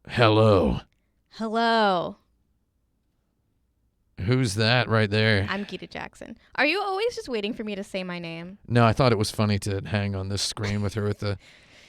Hello. Hello. Who's that right there? I'm Gita Jackson. Are you always just waiting for me to say my name? No, I thought it was funny to hang on this screen with her with the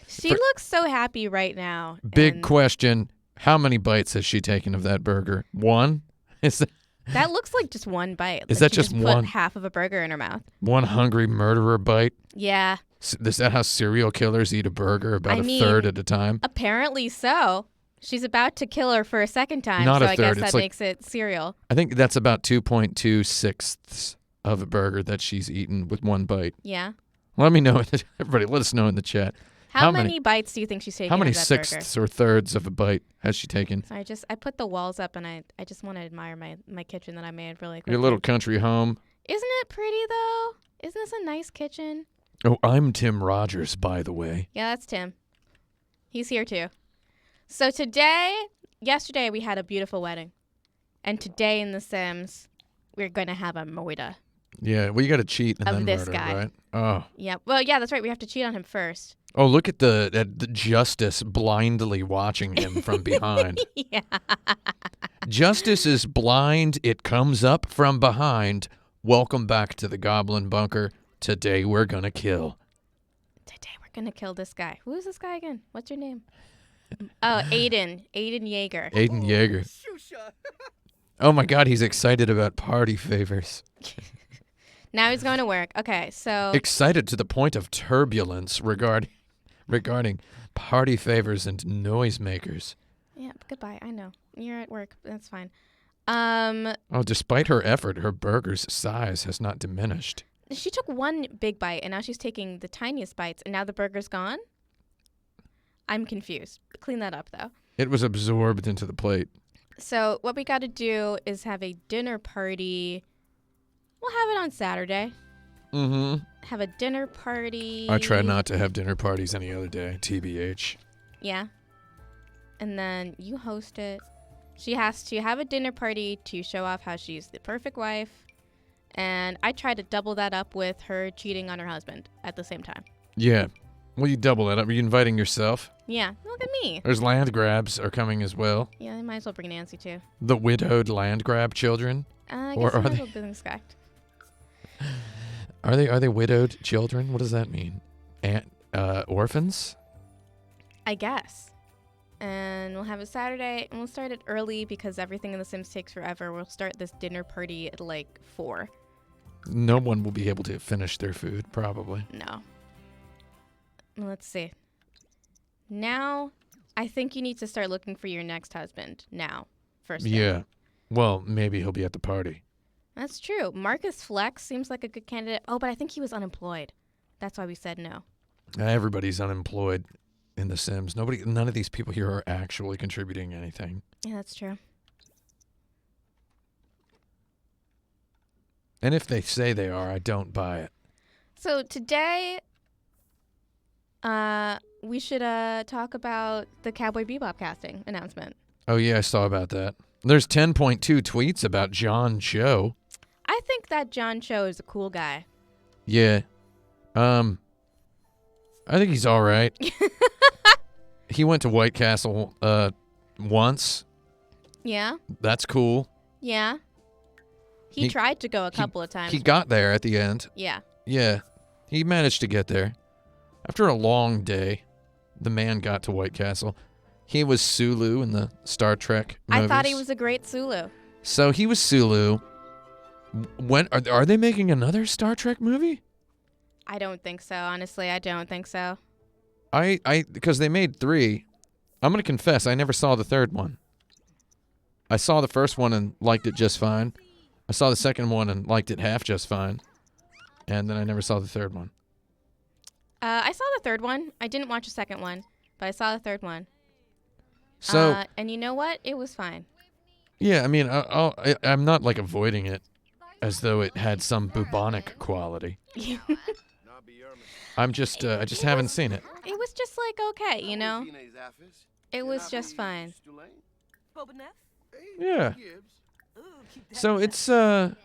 She looks so happy right now. big question. How many bites has she taken of that burger? One? That looks like just one bite. Is like that she just put one? half of a burger in her mouth. One hungry murderer bite? Yeah. Is that how serial killers eat a burger about a third at a time? Apparently so. She's about to kill her for a second time, Not so a I third. guess that makes it serial. I think that's about 2.26 of a burger that she's eaten with one bite. Yeah. Let me know. Everybody, let us know in the chat. How many bites do you think she's taken? How many of that sixths burger? or thirds of a bite has she taken? So I put the walls up and I just want to admire my kitchen that I made really quickly. Your little country home. Isn't it pretty though? Isn't this a nice kitchen? Oh, I'm Tim Rogers, by the way. Yeah, that's Tim. He's here too. So yesterday we had a beautiful wedding. And today in The Sims, we're going to have a murder. Yeah, well, you got to cheat and of then this murder, guy. right? Oh. Yeah. Well, yeah, that's right. We have to cheat on him first. Oh, look at the Justice blindly watching him from behind. Yeah. Justice is blind. It comes up from behind. Welcome back to the Goblin Bunker. Today we're going to kill. Today we're going to kill this guy. Who is this guy again? What's your name? Oh, Aiden. Aiden Yeager. Aiden Yeager. Oh, my God. He's excited about party favors. Now he's going to work. Okay, so... Excited to the point of turbulence regarding party favors and noisemakers. Yeah, goodbye. I know. You're at work. That's fine. Oh, despite her effort, her burger's size has not diminished. She took one big bite, and now she's taking the tiniest bites, and now the burger's gone? I'm confused. Clean that up, though. It was absorbed into the plate. So what we got to do is have a dinner party. We'll have it on Saturday. Mm-hmm. Have a dinner party. I try not to have dinner parties any other day, TBH. Yeah. And then you host it. She has to have a dinner party to show off how she's the perfect wife. And I try to double that up with her cheating on her husband at the same time. Yeah. Well, you double that up. Are you inviting yourself? Yeah. Look at me. There's land grabs are coming as well. Yeah, I might as well bring Nancy too. The widowed land grab children? I Or guess are I'm a they- little business act. Are they widowed children? What does that mean? Orphans? I guess. And we'll have it Saturday, and we'll start it early because everything in The Sims takes forever. We'll start this dinner party at like 4. No one will be able to finish their food, probably. No. Let's see. Now, I think you need to start looking for your next husband now. First thing. Yeah. Well, maybe he'll be at the party. That's true. Marcus Flex seems like a good candidate. Oh, but I think he was unemployed. That's why we said no. Everybody's unemployed in The Sims. None of these people here are actually contributing anything. Yeah, that's true. And if they say they are, I don't buy it. So today, we should talk about the Cowboy Bebop casting announcement. Oh, yeah, I saw about that. There's 10.2 tweets about John Cho. I think that John Cho is a cool guy. Yeah. I think he's all right. He went to White Castle once. Yeah? That's cool. Yeah. He tried to go a couple of times. He got there at the end. Yeah. Yeah. He managed to get there. After a long day, the man got to White Castle. He was Sulu in the Star Trek movies. I thought he was a great Sulu. So he was Sulu. When are they making another Star Trek movie? I don't think so. Honestly, I don't think so. Because they made 3. I'm going to confess, I never saw the third one. I saw the first one and liked it just fine. I saw the second one and liked it half just fine. And then I never saw the third one. I saw the third one. I didn't watch the second one, but I saw the third one. So, and you know what? It was fine. yeah, I mean, I'm not like avoiding it as though it had some bubonic quality. I just haven't seen it. It was just like okay, you know. It was just fine. Yeah. So it's But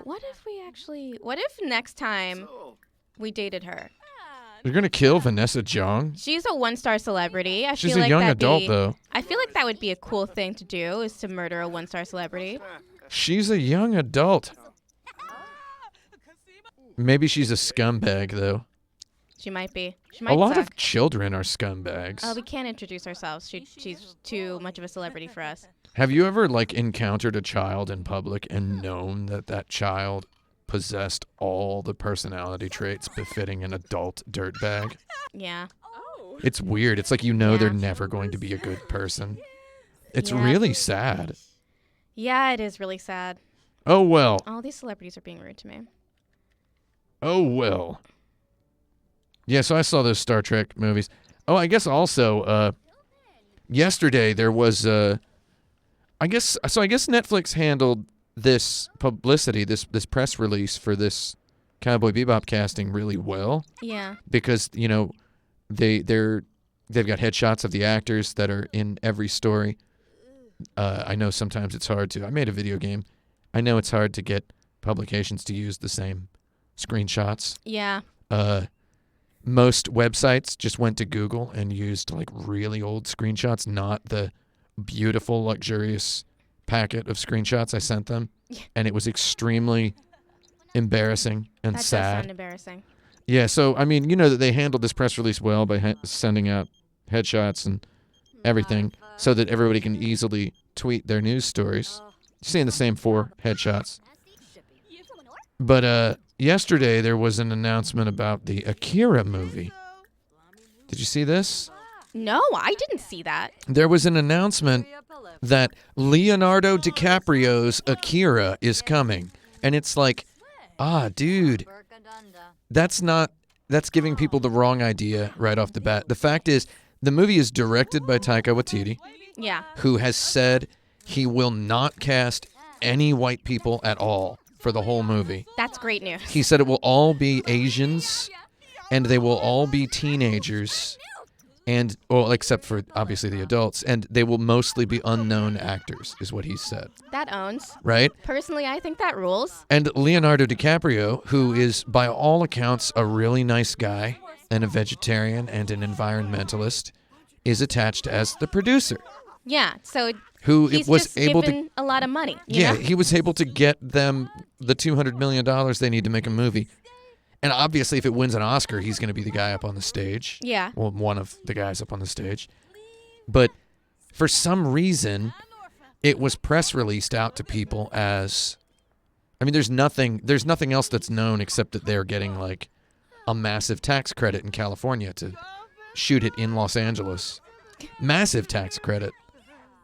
what if next time we dated her? You're gonna kill Vanessa Jung? She's a 1-star celebrity. She's feel a like young that'd adult, be, though. I feel like that would be a cool thing to do, is to murder a 1-star celebrity. She's a young adult. Maybe she's a scumbag, though. She might be. She A might lot suck. of children are scumbags. We can't introduce ourselves. She's too much of a celebrity for us. Have you ever, like, encountered a child in public and known that that child possessed all the personality traits befitting an adult dirtbag? Yeah. It's weird. It's like you know Yeah. they're never going to be a good person. It's Yeah. really sad. Yeah, it is really sad. Oh, well. All these celebrities are being rude to me. Oh, well. Yeah, so I saw those Star Trek movies. Oh, I guess also, yesterday there was, I guess Netflix handled this publicity, this press release for this Cowboy Bebop casting really well. Yeah. Because, you know, they've got headshots of the actors that are in every story. I know sometimes it's hard to. I made a video game. I know it's hard to get publications to use the same screenshots. Yeah. Most websites just went to Google and used like really old screenshots, not the beautiful, luxurious packet of screenshots I sent them. And it was extremely embarrassing and That does sad. sound embarrassing. Yeah, so, I mean, you know that they handled this press release well by sending out headshots and everything so that everybody can easily tweet their news stories. Seeing the same 4 headshots. But yesterday there was an announcement about the Akira movie. Did you see this? No, I didn't see that. There was an announcement that Leonardo DiCaprio's Akira is coming. And it's like, dude, that's giving people the wrong idea right off the bat. The fact is, the movie is directed by Taika Waititi, Yeah. who has said he will not cast any white people at all for the whole movie. That's great news. He said it will all be Asians, and they will all be teenagers, and well, except for obviously the adults, and they will mostly be unknown actors, is what he said. That owns. Right? Personally, I think that rules. And Leonardo DiCaprio, who is by all accounts a really nice guy and a vegetarian and an environmentalist, is attached as the producer. Yeah, so Who he's was just able given a lot of money. You Yeah, know? he was able to get them the $200 million they need to make a movie. And obviously, if it wins an Oscar, he's going to be the guy up on the stage. Yeah. Well, one of the guys up on the stage. But for some reason, it was press released out to people as... I mean, there's nothing else that's known except that they're getting, like, a massive tax credit in California to shoot it in Los Angeles. Massive tax credit.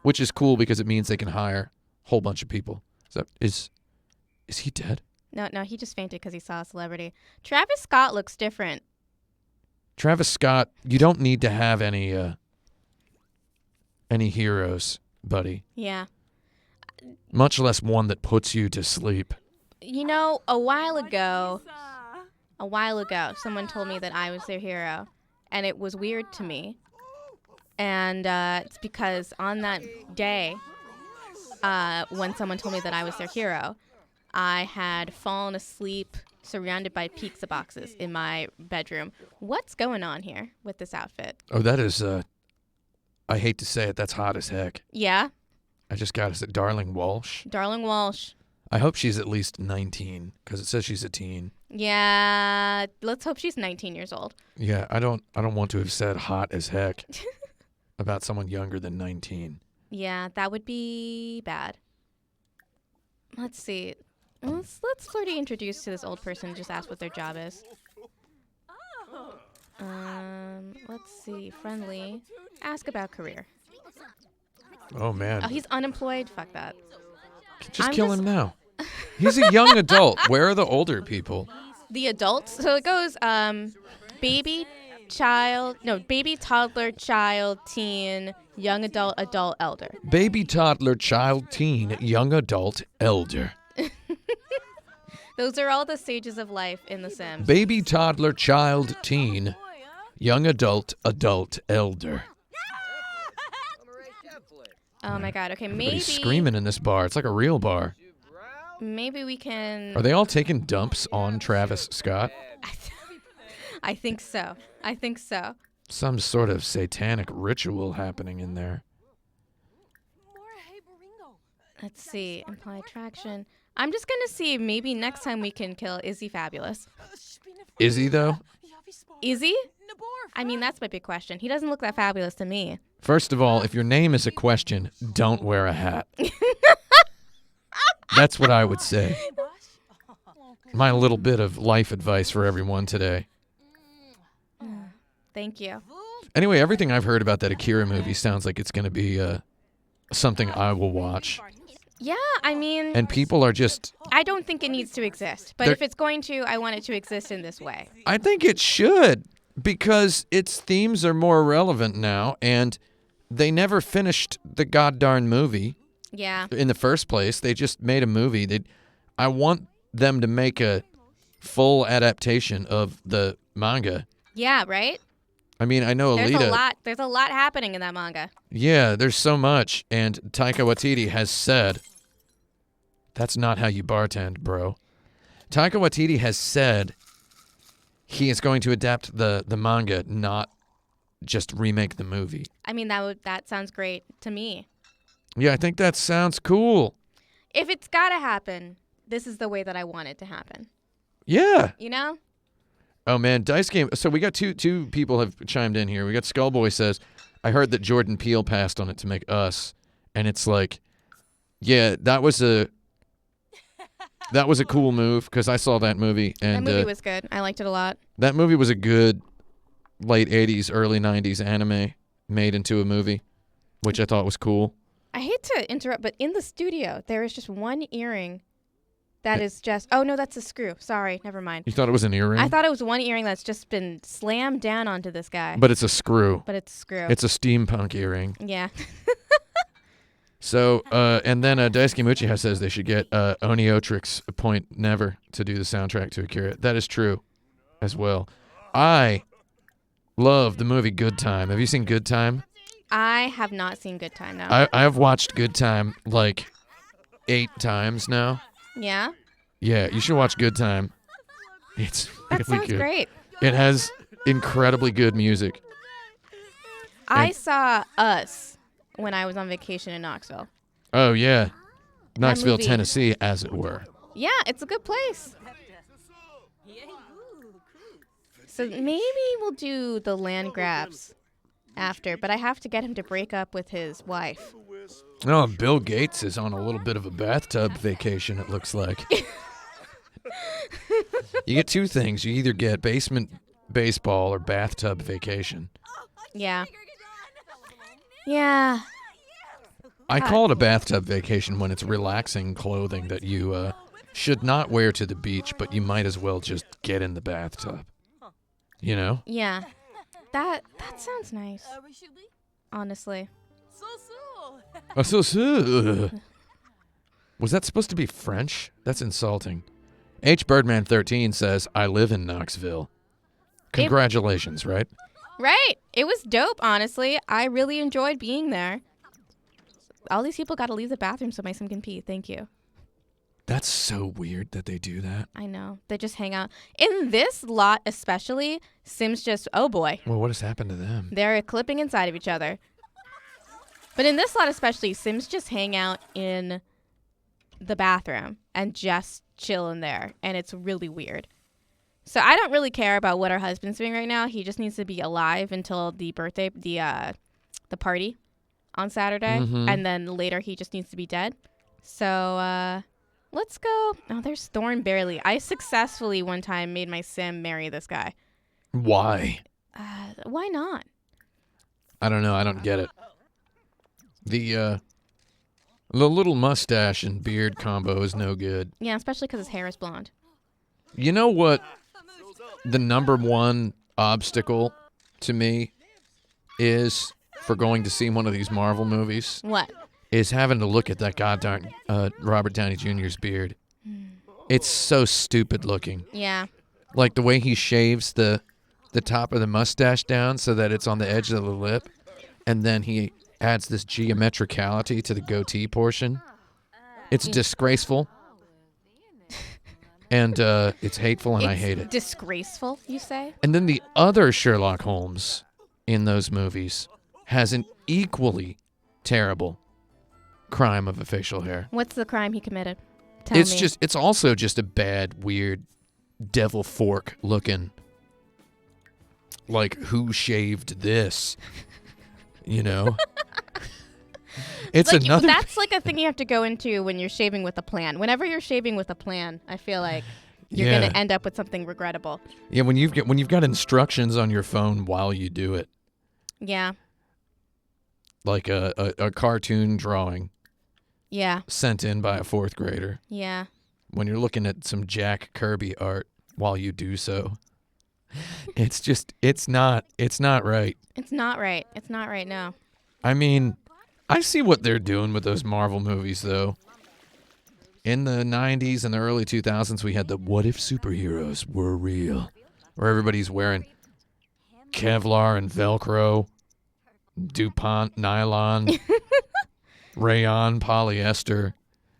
Which is cool because it means they can hire a whole bunch of people. Is he dead? No, he just fainted because he saw a celebrity. Travis Scott looks different. Travis Scott, you don't need to have any heroes, buddy. Yeah. Much less one that puts you to sleep. You know, a while ago, someone told me that I was their hero, and it was weird to me. And it's because on that day, when someone told me that I was their hero, I had fallen asleep surrounded by pizza boxes in my bedroom. What's going on here with this outfit? Oh, that is, I hate to say it, that's hot as heck. Yeah? I just got to say, Darling Walsh. Darling Walsh. I hope she's at least 19, because it says she's a teen. Yeah, let's hope she's 19 years old. Yeah, I don't want to have said hot as heck about someone younger than 19. Yeah, that would be bad. Let's see. Let's flirty introduce to this old person and just ask what their job is. Let's see. Friendly. Ask about career. Oh, man. Oh, he's unemployed. Fuck that. Just kill him now. He's a young adult. Where are the older people? The adults? So it goes, baby, toddler, child, teen, young adult, adult, elder. Baby, toddler, child, teen, young adult, elder. Those are all the stages of life in The Sims. Baby, toddler, child, teen, young adult, adult, elder. Oh my god, okay, Everybody's screaming in this bar. It's like a real bar. Maybe we can... Are they all taking dumps on Travis Scott? I think so. Some sort of satanic ritual happening in there. Let's see. Imply attraction. I'm just going to see maybe next time we can kill Izzy Fabulous. Is he, though? Izzy? I mean, that's my big question. He doesn't look that fabulous to me. First of all, if your name is a question, don't wear a hat. That's what I would say. My little bit of life advice for everyone today. Thank you. Anyway, everything I've heard about that Akira movie sounds like it's going to be something I will watch. Yeah, I mean... And people are just... I don't think it needs to exist. But if it's going to, I want it to exist in this way. I think it should, because its themes are more relevant now, and they never finished the goddarn movie. Yeah. In the first place. They just made a movie. I want them to make a full adaptation of the manga. Yeah, right? I mean, I know Alita... There's a lot happening in that manga. Yeah, there's so much, and Taika Waititi has said... That's not how you bartend, bro. Taika Waititi has said he is going to adapt the manga, not just remake the movie. I mean, that sounds great to me. Yeah, I think that sounds cool. If it's gotta happen, this is the way that I want it to happen. Yeah. You know? Oh, man, Dice Game. So we got two people have chimed in here. We got Skullboy says, I heard that Jordan Peele passed on it to make Us. And it's like, yeah, that was a cool move, because I saw that movie. And that movie was good. I liked it a lot. That movie was a good late 80s, early 90s anime made into a movie, which I thought was cool. I hate to interrupt, but in the studio, there is just one earring that is just... Oh, no, that's a screw. Sorry, never mind. You thought it was an earring? I thought it was one earring that's just been slammed down onto this guy. But it's a screw. But it's a screw. It's a steampunk earring. Yeah. So, and then Daisuke Uchiha says they should get Oniotrix Point Never to do the soundtrack to Akira. That is true as well. I love the movie Good Time. Have you seen Good Time? I have not seen Good Time, no. I have watched Good Time like 8 times now. Yeah? Yeah, you should watch Good Time. It's really that sounds good. Great. It has incredibly good music. I saw Us when I was on vacation in Knoxville. Oh, yeah. Knoxville, movie. Tennessee, as it were. Yeah, it's a good place. So maybe we'll do the land grabs after, but I have to get him to break up with his wife. Oh, Bill Gates is on a little bit of a bathtub vacation, it looks like. You get 2 things. You either get basement baseball or bathtub vacation. Yeah. Yeah. I call it a bathtub vacation when it's relaxing clothing that you should not wear to the beach, but you might as well just get in the bathtub. You know? Yeah. That sounds nice. Honestly. Was that supposed to be French? That's insulting. H. Birdman 13 says, I live in Knoxville. Congratulations, right? Right. It was dope, honestly. I really enjoyed being there. All these people got to leave the bathroom so my sim can pee. Thank you. That's so weird that they do that. I know. They just hang out. In this lot especially, Sims just, oh boy. Well, what has happened to them? They're clipping inside of each other. But in this lot especially, Sims just hang out in the bathroom and just chill in there. And it's really weird. So I don't really care about what our husband's doing right now. He just needs to be alive until the birthday, the party on Saturday. Mm-hmm. And then later he just needs to be dead. So let's go. Oh, there's Thorn barely. I successfully one time made my sim marry this guy. Why? Why not? I don't know. I don't get it. The little mustache and beard combo is no good. Yeah, especially because his hair is blonde. You know what? The number one obstacle to me is for going to see one of these Marvel movies. What? Is having to look at that goddamn Robert Downey Jr.'s beard. It's so stupid looking. Yeah. Like the way he shaves the top of the mustache down so that it's on the edge of the lip, and then he adds this geometricality to the goatee portion. It's disgraceful. And it's hateful, and I hate it. Disgraceful, you say? And then the other Sherlock Holmes in those movies has an equally terrible crime of a facial hair. What's the crime he committed? Tell me. It's also just a bad, weird, devil fork looking. Like, who shaved this? You know? It's like, another. That's like a thing you have to go into when you're shaving with a plan. Whenever you're shaving with a plan, I feel like you're going to end up with something regrettable. Yeah, when you've got instructions on your phone while you do it. Yeah. Like a cartoon drawing. Yeah. Sent in by a 4th grader. Yeah. When you're looking at some Jack Kirby art while you do so. It's not right. It's not right. It's not right, no. I mean, I see what they're doing with those Marvel movies, though. In the 90s and the early 2000s, we had the What If Superheroes Were Real, where everybody's wearing Kevlar and Velcro, DuPont nylon, rayon polyester.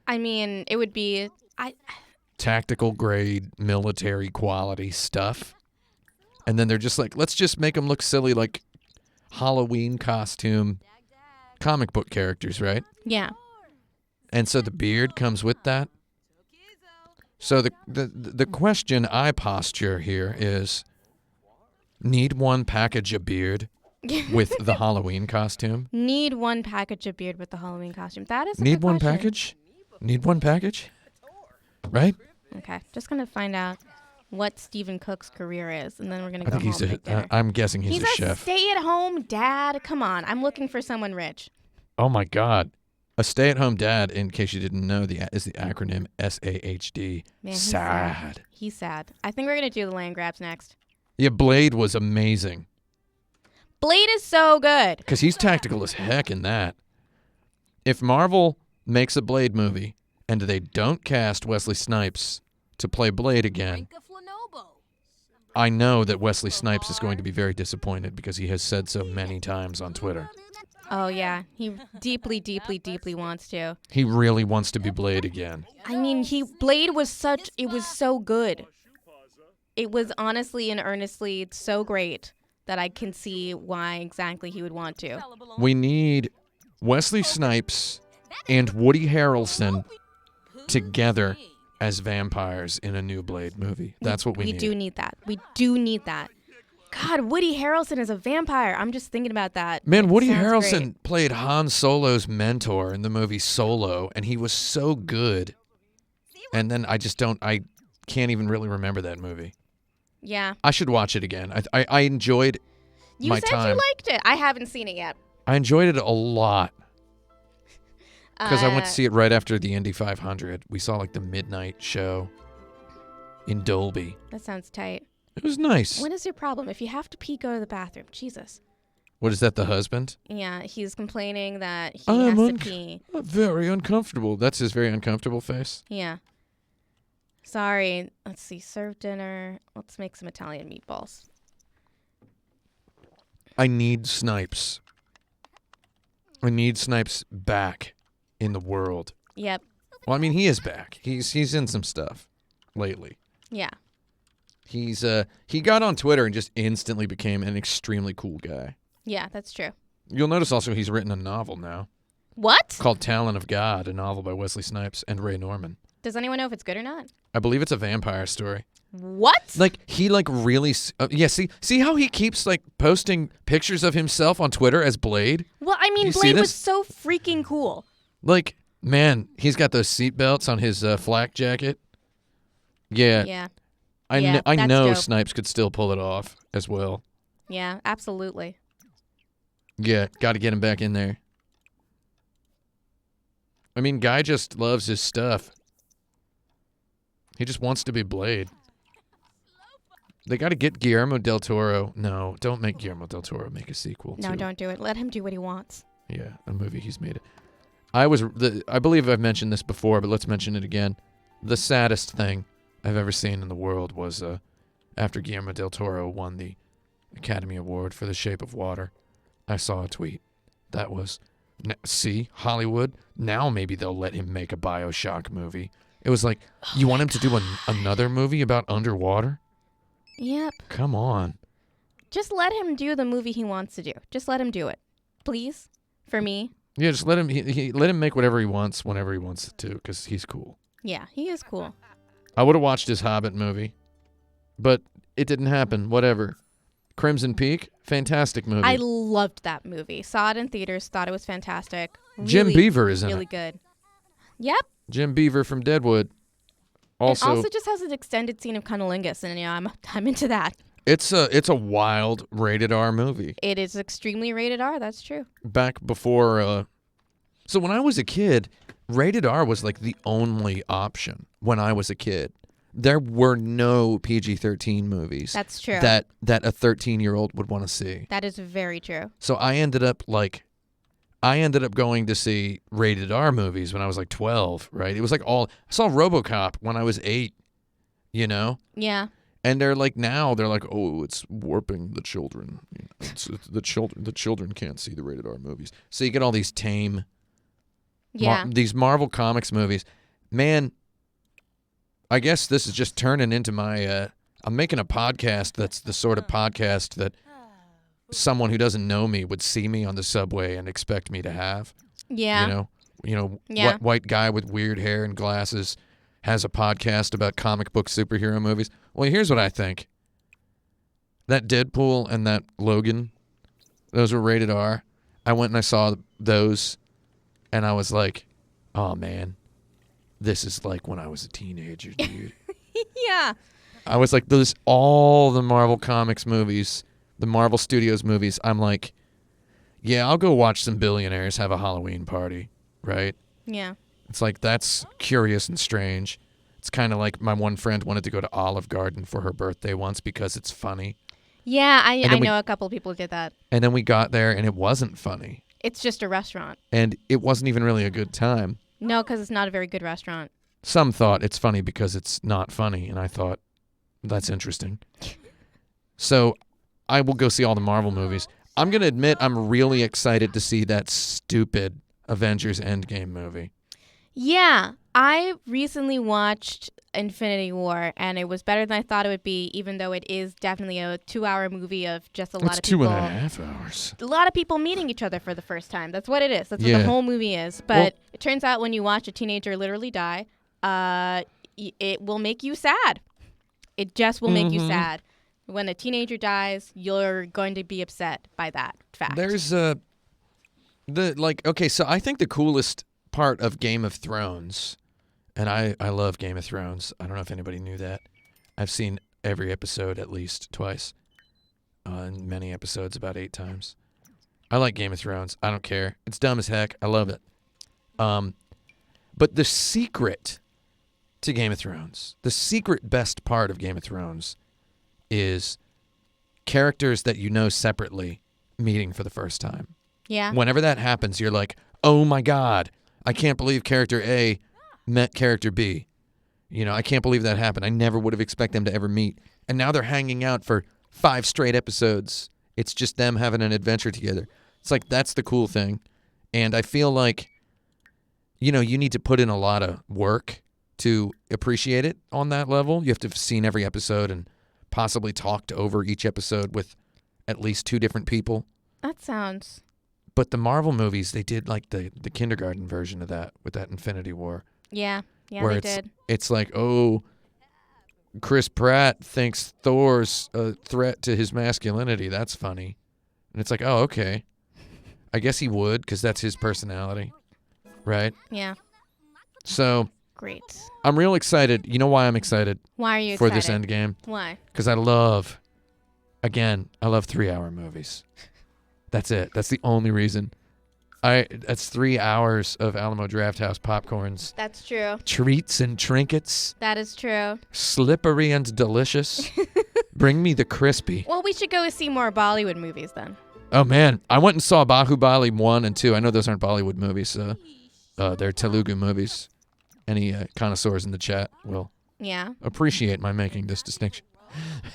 I mean, it would be... tactical grade, military quality stuff. And then they're just like, let's just make them look silly like Halloween costume comic book characters, right? Yeah. And so the beard comes with that. So the question I posture here is, need one package of beard with the Halloween costume? Need one package of beard with the Halloween costume. That is a Need good one question. package? Need one package? Right? Okay. Just going to find out what Stephen Cook's career is, and then we're going to go home and make dinner. I'm guessing he's a chef. He's a stay-at-home dad. Come on. I'm looking for someone rich. Oh, my God. A stay-at-home dad, in case you didn't know, is the acronym SAHD. Man, sad. He's sad. I think we're going to do the land grabs next. Yeah, Blade was amazing. Blade is so good. Because he's tactical as heck in that. If Marvel makes a Blade movie and they don't cast Wesley Snipes to play Blade again, I know that Wesley Snipes is going to be very disappointed because he has said so many times on Twitter. Oh, yeah. He deeply, deeply, deeply wants to. He really wants to be Blade again. I mean, Blade was it was so good. It was honestly and earnestly so great that I can see why exactly he would want to. We need Wesley Snipes and Woody Harrelson together as vampires in a new Blade movie. That's what we need. We do need that. We do need that. God, Woody Harrelson is a vampire. I'm just thinking about that. Man, Woody Harrelson played Han Solo's mentor in the movie Solo, and he was so good. And then I can't even really remember that movie. Yeah. I should watch it again. I enjoyed my time. You said you liked it. I haven't seen it yet. I enjoyed it a lot. Because I went to see it right after the Indy 500. We saw like the midnight show in Dolby. That sounds tight. It was nice. What is your problem? If you have to pee, go to the bathroom. Jesus. What is that, the husband? Yeah, he's complaining that he has to pee. Very uncomfortable. That's his very uncomfortable face. Yeah. Sorry. Let's see. Serve dinner. Let's make some Italian meatballs. I need Snipes. I need Snipes back in the world. Yep. Well, I mean, he is back. He's in some stuff lately. Yeah. He got on Twitter and just instantly became an extremely cool guy. Yeah, that's true. You'll notice also he's written a novel now. What? Called Talon of God, a novel by Wesley Snipes and Ray Norman. Does anyone know if it's good or not? I believe it's a vampire story. What? Like, he really... yeah, see how he keeps, posting pictures of himself on Twitter as Blade? Well, I mean, Blade was so freaking cool. Like, man, he's got those seatbelts on his flak jacket. Yeah. Yeah. I know dope. Snipes could still pull it off as well. Yeah, absolutely. Yeah, got to get him back in there. I mean, guy just loves his stuff. He just wants to be Blade. They got to get Guillermo del Toro. No, don't make Guillermo del Toro make a sequel. No, don't do it. Let him do what he wants. Yeah, a movie he's made it. I believe I've mentioned this before, but let's mention it again. The saddest thing I've ever seen in the world was after Guillermo del Toro won the Academy Award for The Shape of Water. I saw a tweet that was, see, Hollywood, now maybe they'll let him make a BioShock movie. It was like, you want him to do another movie about underwater? Yep. Come on. Just let him do the movie he wants to do. Just let him do it. Please. For me. Yeah, just let him let him make whatever he wants whenever he wants to, because he's cool. Yeah, he is cool. I would have watched his Hobbit movie, but it didn't happen. Whatever. Crimson Peak, fantastic movie. I loved that movie. Saw it in theaters. Thought it was fantastic. Jim Really, Beaver is in really it. good. Yep. Jim Beaver from Deadwood. Also, it also just has an extended scene of cunnilingus, and I'm into that. it's a wild rated R movie. It is extremely rated R. That's true. Back before, so when I was a kid, rated R was like the only option. When I was a kid, there were no PG-13 movies. That's true. That a 13-year-old would want to see. That is very true. So I ended up going to see rated R movies when I was like 12, right? It was like I saw RoboCop when I was 8, you know? Yeah. And they're like, oh, it's warping the children. You know, it's the children can't see the rated R movies. So you get all these tame, these Marvel Comics movies. Man, I guess this is just turning into my, I'm making a podcast that's the sort of podcast that someone who doesn't know me would see me on the subway and expect me to have. Yeah. White guy with weird hair and glasses has a podcast about comic book superhero movies. Well, here's what I think. That Deadpool and that Logan, those were rated R. I went and I saw those, and I was like, oh, man, this is like when I was a teenager, dude. Yeah. I was like, all the Marvel Comics movies, the Marvel Studios movies, I'm like, yeah, I'll go watch some billionaires have a Halloween party, right? Yeah. It's like, that's curious and strange. It's kind of like my one friend wanted to go to Olive Garden for her birthday once because it's funny. Yeah, I know a couple people did that. And then we got there and it wasn't funny. It's just a restaurant. And it wasn't even really a good time. No, because it's not a very good restaurant. Some thought it's funny because it's not funny, and I thought, that's interesting. So I will go see all the Marvel movies. I'm going to admit I'm really excited to see that stupid Avengers Endgame movie. Yeah, I recently watched Infinity War, and it was better than I thought it would be, even though it is definitely a 2-hour movie of just a lot of people. It's 2.5 hours. A lot of people meeting each other for the first time. That's what it is. That's what the whole movie is. But it turns out when you watch a teenager literally die, it will make you sad. It just will make you sad. When a teenager dies, you're going to be upset by that fact. There's so I think the coolest part of Game of Thrones, and I love Game of Thrones. I don't know if anybody knew that. I've seen every episode at least twice, and many episodes about 8 times. I like Game of Thrones. I don't care. It's dumb as heck. I love it. But the secret to Game of Thrones, the secret best part of Game of Thrones is characters that you know separately meeting for the first time. Yeah. Whenever that happens, you're like, oh my God, I can't believe character A met character B. You know, I can't believe that happened. I never would have expected them to ever meet. And now they're hanging out for 5 straight episodes. It's just them having an adventure together. It's like, that's the cool thing. And I feel like, you need to put in a lot of work to appreciate it on that level. You have to have seen every episode and possibly talked over each episode with at least 2 different people. That sounds... But the Marvel movies, they did like the kindergarten version of that with that Infinity War. Yeah, where they did. It's like, oh, Chris Pratt thinks Thor's a threat to his masculinity. That's funny. And it's like, oh, okay. I guess he would, because that's his personality. Right? Yeah. So... Great. I'm real excited. You know why I'm excited? Why are you for excited? this end game? Why? Because I love 3-hour movies. That's it. That's the only reason. That's 3 hours of Alamo Drafthouse popcorns. That's true. Treats and trinkets. That is true. Slippery and delicious. Bring me the crispy. Well, we should go see more Bollywood movies then. Oh, man. I went and saw Bahubali 1 and 2. I know those aren't Bollywood movies. They're Telugu movies. Any connoisseurs in the chat will appreciate my making this distinction.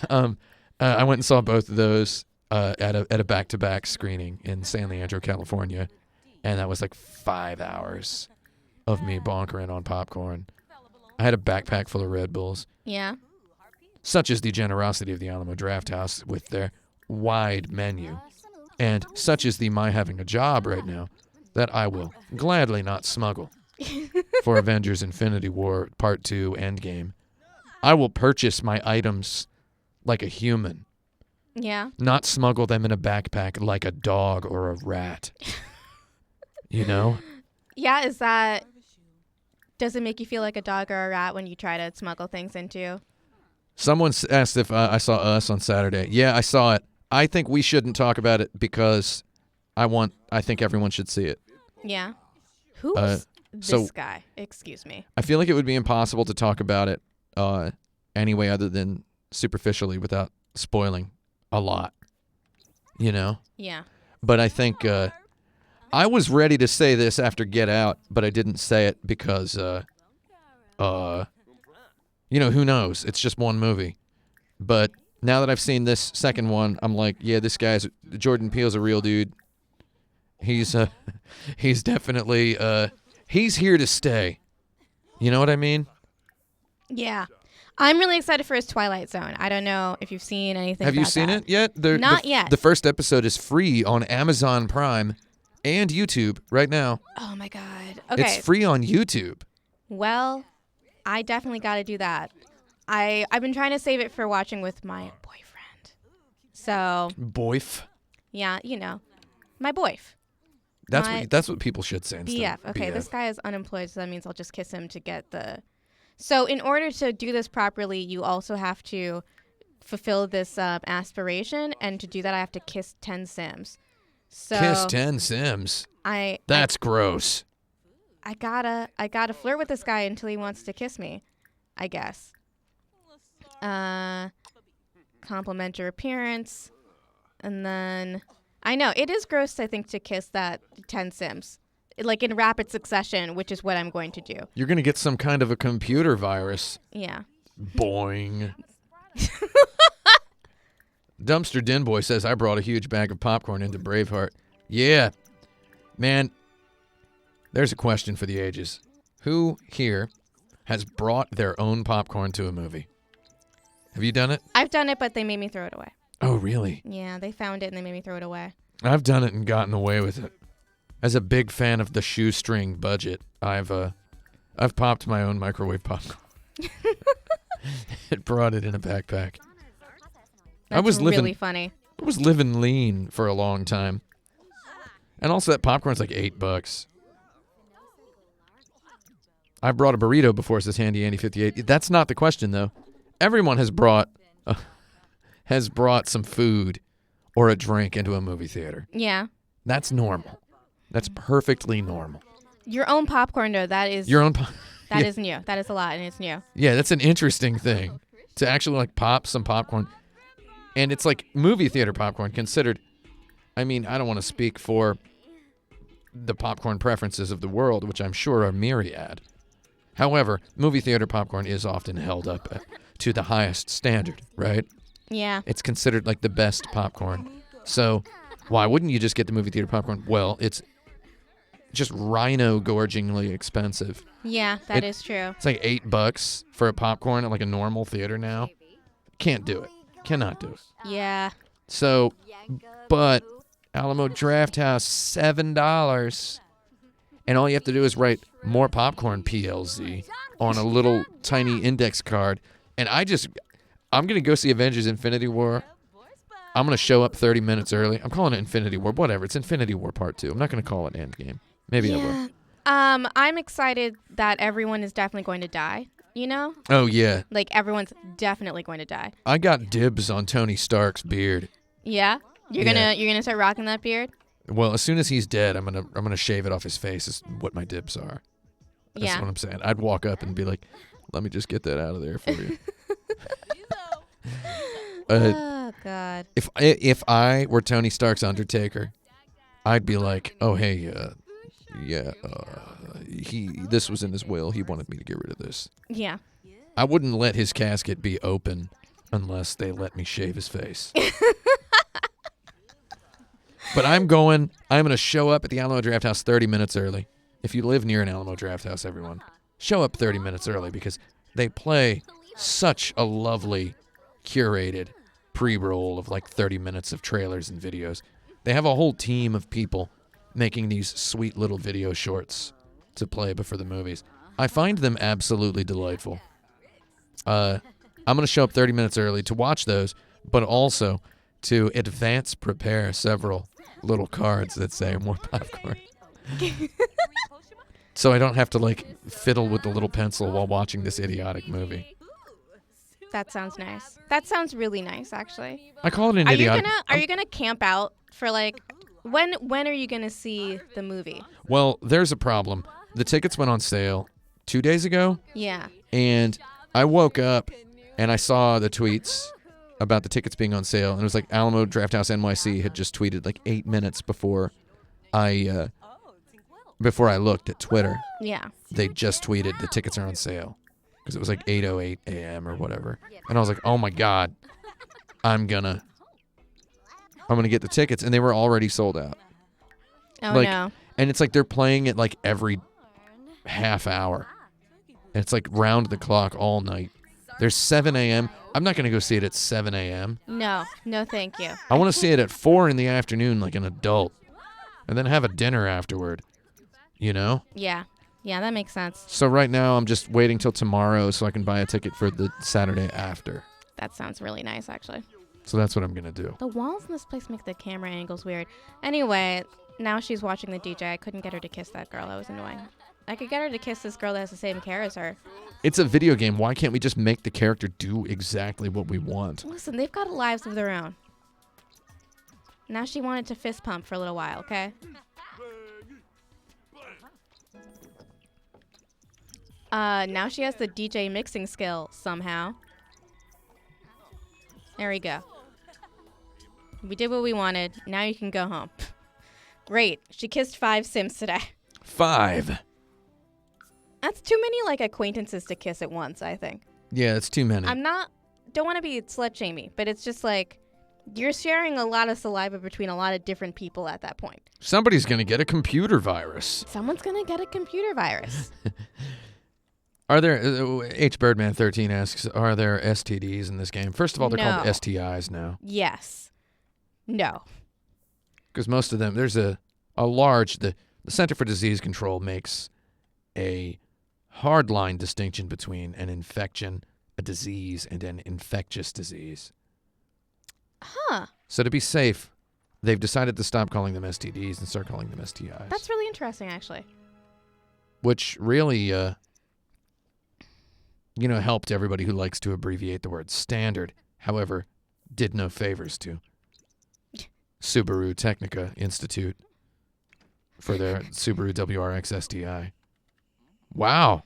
I went and saw both of those at a back-to-back screening in San Leandro, California, and that was like 5 hours of me bonkering on popcorn. I had a backpack full of Red Bulls. Yeah. Such is the generosity of the Alamo Drafthouse with their wide menu. And such is the my having a job right now that I will gladly not smuggle for Avengers Infinity War Part 2 Endgame. I will purchase my items like a human. Yeah. Not smuggle them in a backpack like a dog or a rat. You know? Yeah, does it make you feel like a dog or a rat when you try to smuggle things into? Someone asked if I saw Us on Saturday. Yeah, I saw it. I think we shouldn't talk about it because I think everyone should see it. Yeah. Who's this guy? Excuse me. I feel like it would be impossible to talk about it anyway other than superficially without spoiling a lot. You know? Yeah. But I think I was ready to say this after Get Out, but I didn't say it because who knows? It's just one movie. But now that I've seen this second one, I'm like, yeah, Jordan Peele's a real dude. He's definitely he's here to stay. You know what I mean? Yeah. I'm really excited for his Twilight Zone. I don't know if you've seen anything Have you about seen that. it yet? Not yet. The first episode is free on Amazon Prime and YouTube right now. Oh my God. Okay. It's free on YouTube. Well, I definitely got to do that. I've been trying to save it for watching with my boyfriend. So. Boyf. Yeah, my boyf. That's what people should say instead. BF. Of Okay, BF. this guy is unemployed, so that means I'll just kiss him to get the. So in order to do this properly, you also have to fulfill this aspiration, and to do that, I have to kiss 10 Sims. So Kiss 10 Sims. That's gross. I gotta flirt with this guy until he wants to kiss me, I guess. Compliment your appearance, and then I know it is gross, I think, to kiss that 10 Sims, like in rapid succession, which is what I'm going to do. You're gonna get some kind of a computer virus. Yeah. Boing. Dumpster Din Boy says, I brought a huge bag of popcorn into Braveheart. Yeah. Man, there's a question for the ages. Who here has brought their own popcorn to a movie? Have you done it? I've done it, but they made me throw it away. Oh, really? Yeah, they found it and they made me throw it away. I've done it and gotten away with it. As a big fan of the shoestring budget, I've popped my own microwave popcorn. It brought it in a backpack. That's really funny. I was living lean for a long time. And also that popcorn's like $8. I brought a burrito before, says Handy Andy 58. That's not the question though. Everyone has brought some food or a drink into a movie theater. Yeah. That's normal. That's perfectly normal. Your own popcorn though, that is Your own that is new. That is a lot, and it's new. Yeah, that's an interesting thing. To actually like pop some popcorn. And it's like movie theater popcorn considered. I mean, I don't want to speak for the popcorn preferences of the world, which I'm sure are myriad. However, movie theater popcorn is often held up to the highest standard, right? Yeah. It's considered like the best popcorn. So why wouldn't you just get the movie theater popcorn? Well, it's just rhino-gorgingly expensive. Yeah, that is true. It's like $8 for a popcorn at like a normal theater now. Can't do it. Cannot do it. Yeah. So, but Alamo Drafthouse, $7. And all you have to do is write more popcorn PLZ on a little tiny index card. And I'm going to go see Avengers Infinity War. I'm going to show up 30 minutes early. I'm calling it Infinity War. Whatever. It's Infinity War Part 2. I'm not going to call it Endgame. Maybe I will. I'm excited that everyone is definitely going to die, Oh, yeah. Like, everyone's definitely going to die. I got dibs on Tony Stark's beard. Yeah? You're gonna start rocking that beard? Well, as soon as he's dead, I'm gonna shave it off his face. Is what my dibs are. That's what I'm saying. I'd walk up and be like, "Let me just get that out of there for you." Oh God. If I were Tony Stark's Undertaker, I'd be like, "Oh hey, this was in his will. He wanted me to get rid of this." Yeah. I wouldn't let his casket be open unless they let me shave his face. But I'm going to show up at the Alamo Drafthouse 30 minutes early. If you live near an Alamo Drafthouse, everyone, show up 30 minutes early because they play such a lovely, curated pre-roll of like 30 minutes of trailers and videos. They have a whole team of people making these sweet little video shorts to play before the movies. I find them absolutely delightful. I'm going to show up 30 minutes early to watch those, but also to advance prepare several little cards that say more popcorn. So I don't have to like fiddle with the little pencil while watching this idiotic movie. That sounds nice. That sounds really nice, actually. I call it an idiotic. Are you gonna camp out for like when are you gonna see the movie? Well, there's a problem. The tickets went on sale 2 days ago. Yeah. And I woke up and I saw the tweets about the tickets being on sale, and it was like Alamo Drafthouse NYC had just tweeted like 8 minutes before I looked at Twitter. Yeah. They just tweeted the tickets are on sale because it was like 8:08 a.m. or whatever, and I was like, oh my god, I'm gonna get the tickets, and they were already sold out. Oh like, no. And it's like they're playing it like every half hour, and it's like round the clock all night. There's 7 a.m. I'm not going to go see it at 7 a.m. No, thank you. I want to see it at 4 in the afternoon like an adult, and then have a dinner afterward, you know? Yeah, that makes sense. So right now I'm just waiting till tomorrow so I can buy a ticket for the Saturday after. That sounds really nice, actually. So that's what I'm going to do. The walls in this place make the camera angles weird. Anyway, now she's watching the DJ. I couldn't get her to kiss that girl. That was annoying. I could get her to kiss this girl that has the same hair as her. It's a video game. Why can't we just make the character do exactly what we want? Listen, they've got lives of their own. Now she wanted to fist pump for a little while, okay? Now she has the DJ mixing skill somehow. There we go. We did what we wanted. Now you can go home. Great. She kissed 5 Sims today. 5. That's too many like acquaintances to kiss at once, I think. Yeah, it's too many. Don't want to be slut-shamey, but it's just like you're sharing a lot of saliva between a lot of different people at that point. Somebody's going to get a computer virus. Someone's going to get a computer virus. Are there, H. Birdman 13 asks, are there STDs in this game? First of all, they're called STIs now. Yes. No. Because most of them, there's a large, the Center for Disease Control makes a hardline distinction between an infection, a disease, and an infectious disease. Huh. So to be safe, they've decided to stop calling them STDs and start calling them STIs. That's really interesting, actually. Which really, helped everybody who likes to abbreviate the word standard. However, did no favors to Subaru Technica Institute for their Subaru WRX STI. Wow.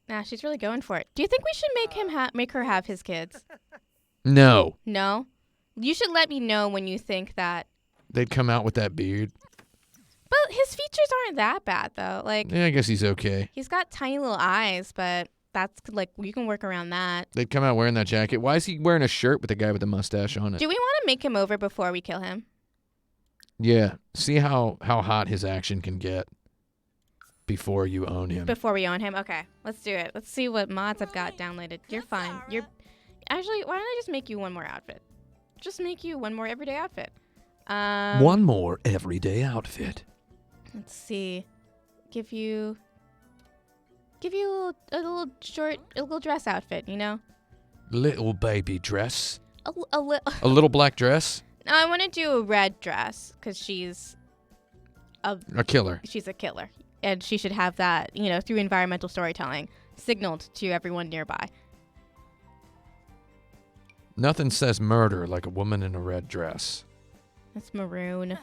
Nah, she's really going for it. Do you think we should make her have his kids? No. No? You should let me know when you think that. They'd come out with that beard. But his features aren't that bad, though. Like, Yeah, I guess he's okay. he's got tiny little eyes, but that's, like, you can work around that. They'd come out wearing that jacket. Why is he wearing a shirt with the guy with the mustache on it? Do we want to make him over before we kill him? Yeah. See how hot his action can get before you own him. Before we own him? Okay, let's do it. Let's see what mods I've got downloaded. You're fine. Actually, why don't I just make you one more outfit? Just make you one more everyday outfit. One more everyday outfit. Let's see. Give you a little dress outfit, you know? Little baby dress. A little. A little black dress. No, I want to do a red dress because she's a killer. She's a killer, and she should have that, through environmental storytelling, signaled to everyone nearby. Nothing says murder like a woman in a red dress. That's maroon.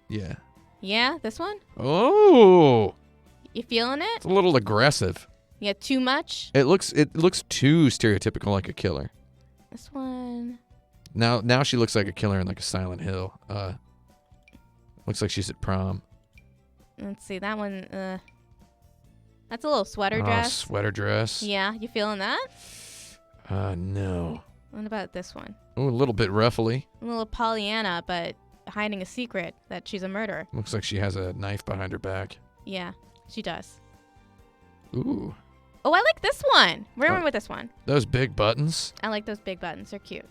Yeah. Yeah, this one? Oh. You feeling it? It's a little aggressive. Yeah, too much? It looks too stereotypical like a killer. This one. Now she looks like a killer in like a Silent Hill. Looks like she's at prom. Let's see, that one, that's a little sweater dress. Sweater dress. Yeah, you feeling that? No. What about this one? Oh, a little bit ruffly. A little Pollyanna, but hiding a secret that she's a murderer. Looks like she has a knife behind her back. Yeah, she does. Ooh. Oh, I like this one. Where am I with this one? Those big buttons. I like those big buttons. They're cute.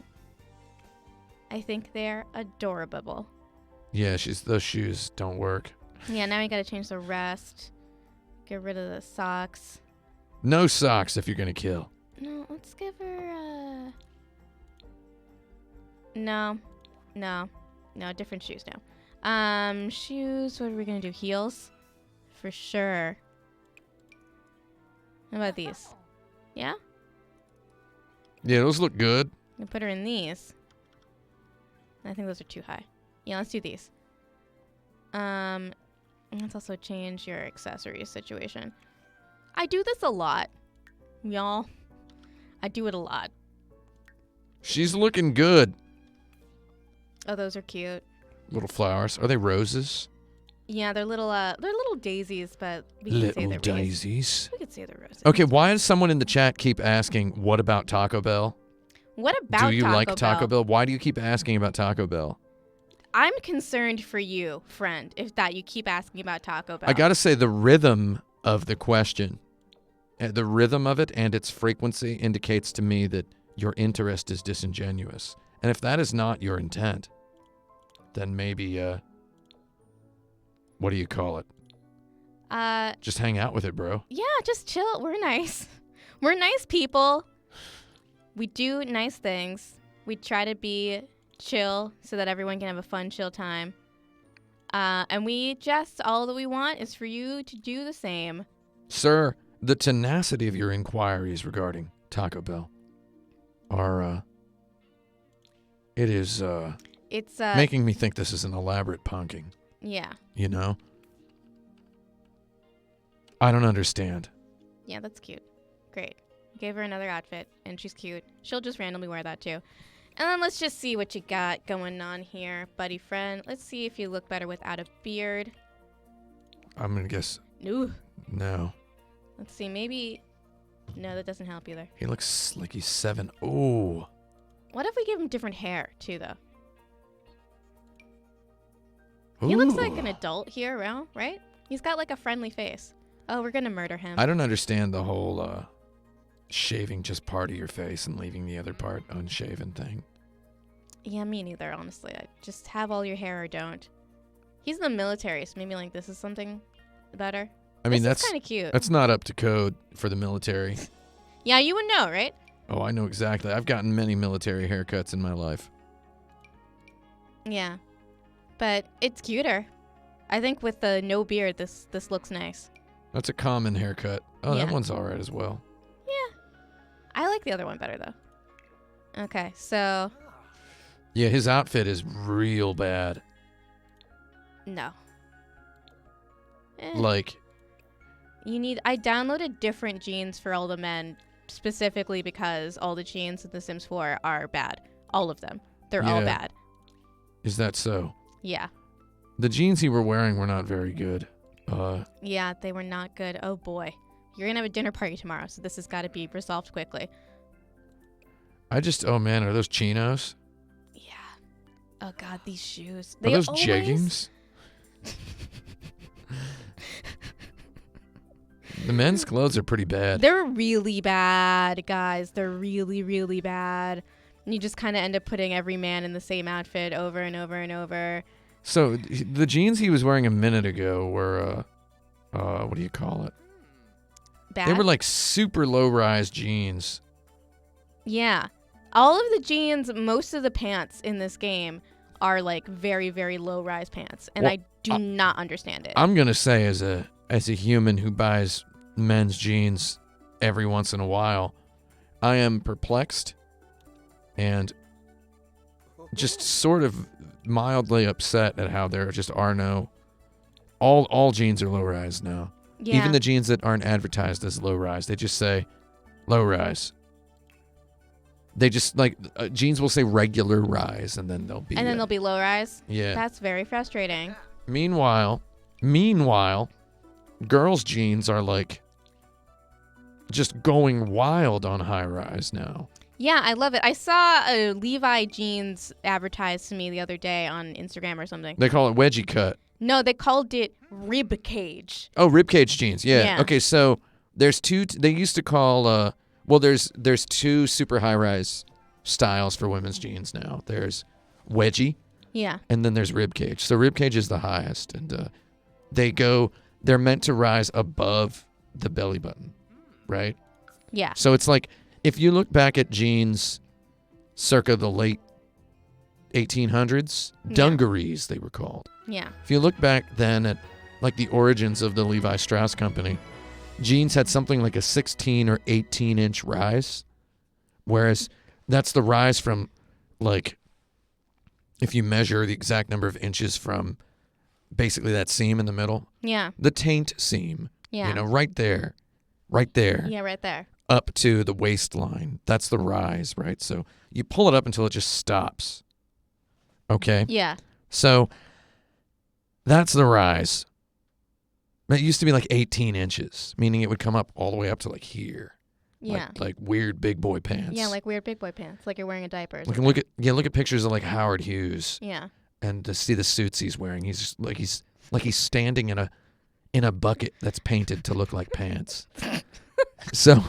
I think they're adorable. Yeah, those shoes don't work. Yeah, now we gotta change the rest. Get rid of the socks. No socks if you're gonna kill. No, let's give her No, different shoes now. Shoes, what are we gonna do? Heels? For sure. How about these? Yeah? Yeah, those look good. I'm gonna put her in these. I think those are too high. Yeah, let's do these. Let's also change your accessories situation. I do this a lot, y'all. I do it a lot. She's looking good. Oh, those are cute. Little flowers. Are they roses? Yeah, they're little daisies, but we can say Little they're daisies. We could say they're roses. Okay, why does someone in the chat keep asking, what about Taco Bell? What about Do you Taco like Bell? Taco Bell? Why do you keep asking about Taco Bell? I'm concerned for you, friend, if that you keep asking about Taco Bell. I gotta say, the rhythm of the question, the rhythm of it and its frequency indicates to me that your interest is disingenuous. And if that is not your intent, then maybe, what do you call it? Just hang out with it, bro. Yeah, just chill. We're nice. We're nice people. We do nice things. We try to be chill so that everyone can have a fun, chill time. And we just, all that we want is for you to do the same. Sir, the tenacity of your inquiries regarding Taco Bell are, it is, it's making me think this is an elaborate punking. Yeah. You know? I don't understand. Yeah, that's cute. Great. Gave her another outfit, and she's cute. She'll just randomly wear that, too. And then let's just see what you got going on here, buddy friend. Let's see if you look better without a beard. I'm gonna guess Ooh. no. Let's see, maybe... No, that doesn't help either. He looks like he's 7. Ooh. What if we give him different hair, too, though? Ooh. He looks like an adult here, right? He's got, like, a friendly face. Oh, we're gonna murder him. I don't understand the whole, shaving just part of your face and leaving the other part unshaven thing. Yeah, me neither, honestly. I just have all your hair or don't. He's in the military, so maybe, like, this is something better. I mean, this is that's kind of cute. That's not up to code for the military. Yeah, you would know, right? Oh, I know exactly. I've gotten many military haircuts in my life. Yeah. But it's cuter. I think with the no beard, this looks nice. That's a common haircut. Oh, Yeah. that one's all right as well. Yeah. I like the other one better, though. Okay, so... Yeah, his outfit is real bad. No. Like... I downloaded different jeans for all the men, specifically because all the jeans in The Sims 4 are bad. All of them. They're all Yeah. bad. Is that so? Yeah. The jeans he were wearing were not very good. Yeah, they were not good. Oh, boy. You're going to have a dinner party tomorrow, so this has got to be resolved quickly. Oh man, are those chinos? Yeah. Oh, God, these shoes. Are those jeggings? The men's clothes are pretty bad. They're really bad, guys. They're really, really bad. And you just kind of end up putting every man in the same outfit over and over and over. So the jeans he was wearing a minute ago were, what do you call it? Bad? They were like super low-rise jeans. Yeah. All of the jeans, most of the pants in this game are like very, very low-rise pants. And Well, I do not understand it. I'm going to say as a human who buys men's jeans every once in a while, I am perplexed and just sort of mildly upset at how there just are no... All jeans are low-rise now. Yeah. Even the jeans that aren't advertised as low-rise, they just say low-rise. They just, like, jeans will say regular rise, and then they'll be... And then they'll be low-rise? Yeah. That's very frustrating. Meanwhile, girls' jeans are, like, just going wild on high-rise now. Yeah, I love it. I saw a Levi jeans advertised to me the other day on Instagram or something. They call it wedgie cut. No, they called it rib cage. Oh, ribcage jeans. Yeah. Yeah. Okay, so There's two. They used to call. There's two super high rise styles for women's jeans now. There's wedgie. Yeah. And then there's rib cage. So rib cage is the highest, and they're meant to rise above the belly button, right? Yeah. So it's like if you look back at jeans circa the late 1800s, dungarees they were called. Yeah. If you look back then at like the origins of the Levi Strauss company, jeans had something like a 16 or 18 inch rise, whereas that's the rise from like, if you measure the exact number of inches from basically that seam in the middle, the taint seam, right there, Yeah, right there. up to the waistline. That's the rise, right? So you pull it up until it just stops. Okay? Yeah. So that's the rise. It used to be like 18 inches, meaning it would come up all the way up to like here. Yeah. Like weird big boy pants. Yeah, like weird big boy pants, like you're wearing a diaper. Or Look at pictures of like Howard Hughes. Yeah. And to see the suits he's wearing, he's just like he's standing in a bucket that's painted to look like pants. So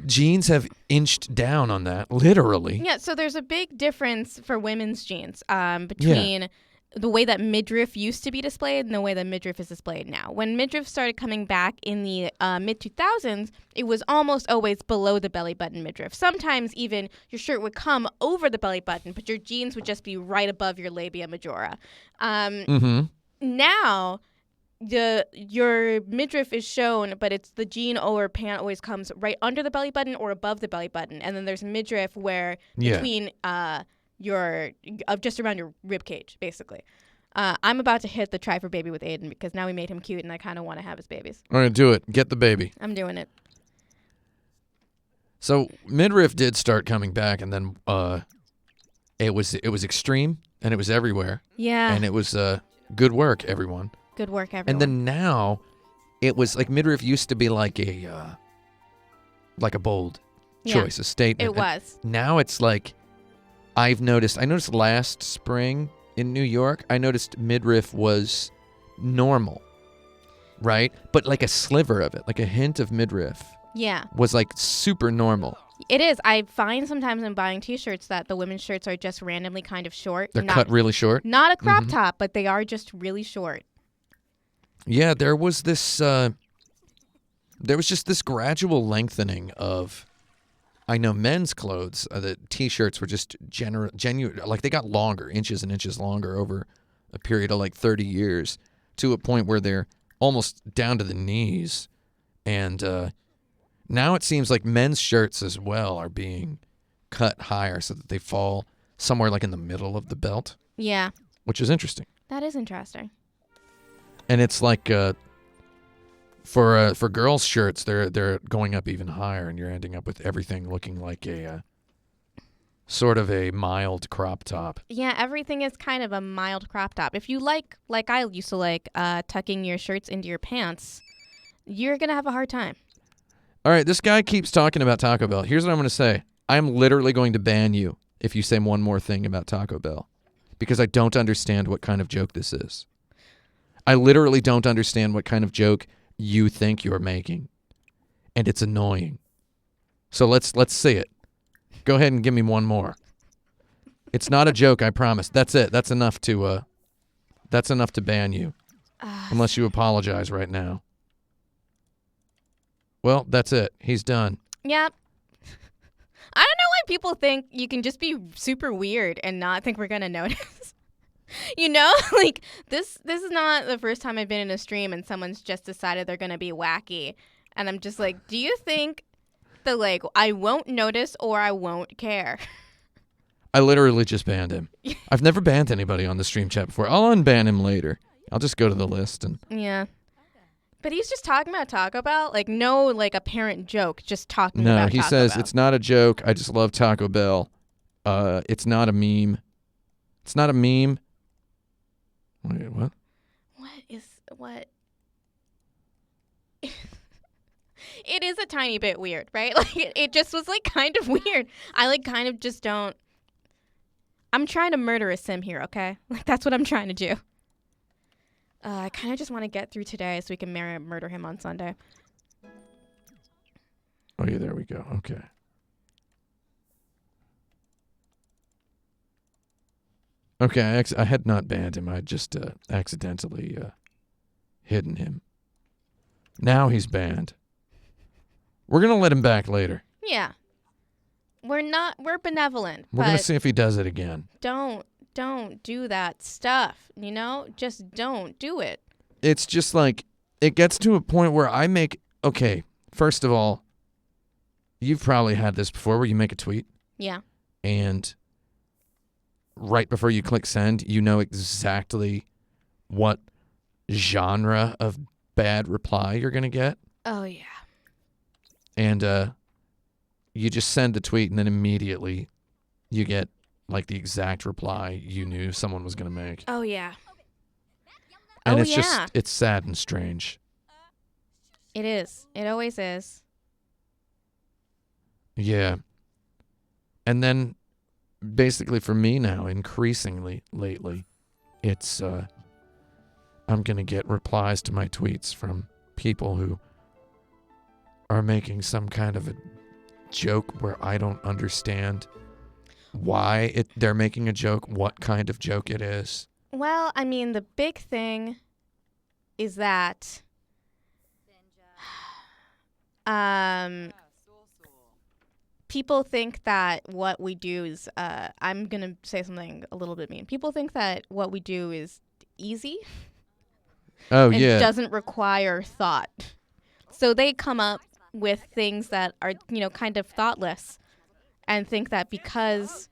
jeans have inched down on that, literally. Yeah, so there's a big difference for women's jeans between the way that midriff used to be displayed and the way that midriff is displayed now. When midriff started coming back in the mid-2000s, it was almost always below the belly button midriff. Sometimes even your shirt would come over the belly button, but your jeans would just be right above your labia majora. Now, your midriff is shown, but it's the jean or pant always comes right under the belly button or above the belly button. And then there's midriff where between your just around your rib cage, basically. I'm about to hit the try for baby with Aiden because now we made him cute and I kind of want to have his babies. All right, do it. Get the baby. I'm doing it. So midriff did start coming back, and then it was extreme and it was everywhere. Yeah. And it was good work, everyone. Good work, everyone. And then now, it was like midriff used to be like a bold choice, a statement. It was. And now it's like, I noticed last spring in New York, I noticed midriff was normal, right? But like a sliver of it, like a hint of midriff. Yeah. Was like super normal. It is. I find sometimes in buying T-shirts that the women's shirts are just randomly kind of short. They're cut really short. Not a crop top, but they are just really short. Yeah, there was this. There was just this gradual lengthening of. I know men's clothes. The T-shirts were just genuine. Like they got longer, inches and inches longer over a period of like 30 years, to a point where they're almost down to the knees, and now it seems like men's shirts as well are being cut higher so that they fall somewhere like in the middle of the belt. Yeah, which is interesting. That is interesting. And it's like for girls' shirts, they're going up even higher, and you're ending up with everything looking like a sort of a mild crop top. Yeah, everything is kind of a mild crop top. If you like I used to like, tucking your shirts into your pants, you're gonna have a hard time. All right, this guy keeps talking about Taco Bell. Here's what I'm going to say. I'm literally going to ban you if you say one more thing about Taco Bell, because I don't understand what kind of joke this is. I literally don't understand what kind of joke you think you're making, and it's annoying. So let's see it. Go ahead and give me one more. It's not a joke, I promise. That's it. That's enough to ban you, unless you apologize right now. Well, that's it. He's done. Yep. I don't know why people think you can just be super weird and not think we're gonna notice. You know, like this is not the first time I've been in a stream and someone's just decided they're gonna be wacky, and I'm just like, do you think that like I won't notice or I won't care? I literally just banned him. I've never banned anybody on the stream chat before. I'll unban him later. I'll just go to the list and. Yeah. But he's just talking about Taco Bell, like no like apparent joke, just talking about Taco Bell. No, he says it's not a joke. I just love Taco Bell. It's not a meme. It's not a meme. Wait, what? What? It is a tiny bit weird, right? Like it just was like kind of weird. I like kind of just don't. I'm trying to murder a sim here, okay? Like that's what I'm trying to do. I kind of just want to get through today so we can murder him on Sunday. Oh, yeah, there we go. Okay. Okay, I had not banned him. I just accidentally hidden him. Now he's banned. We're going to let him back later. Yeah. We're benevolent. We're going to see if he does it again. Don't do that stuff, you know? Just don't do it. It's just like, it gets to a point where okay, first of all, you've probably had this before where you make a tweet. Yeah. And right before you click send, you know exactly what genre of bad reply you're going to get. Oh, yeah. And you just send the tweet, and then immediately you get like the exact reply you knew someone was going to make. Oh, yeah. And it's sad and strange. It is. It always is. Yeah. And then basically for me now, increasingly lately, it's I'm going to get replies to my tweets from people who are making some kind of a joke where I don't understand why they're making a joke, what kind of joke it is. Well, I mean, the big thing is that people think that what we do is, I'm going to say something a little bit mean. People think that what we do is easy. Oh, and yeah. doesn't require thought. So they come up with things that are, kind of thoughtless and think that because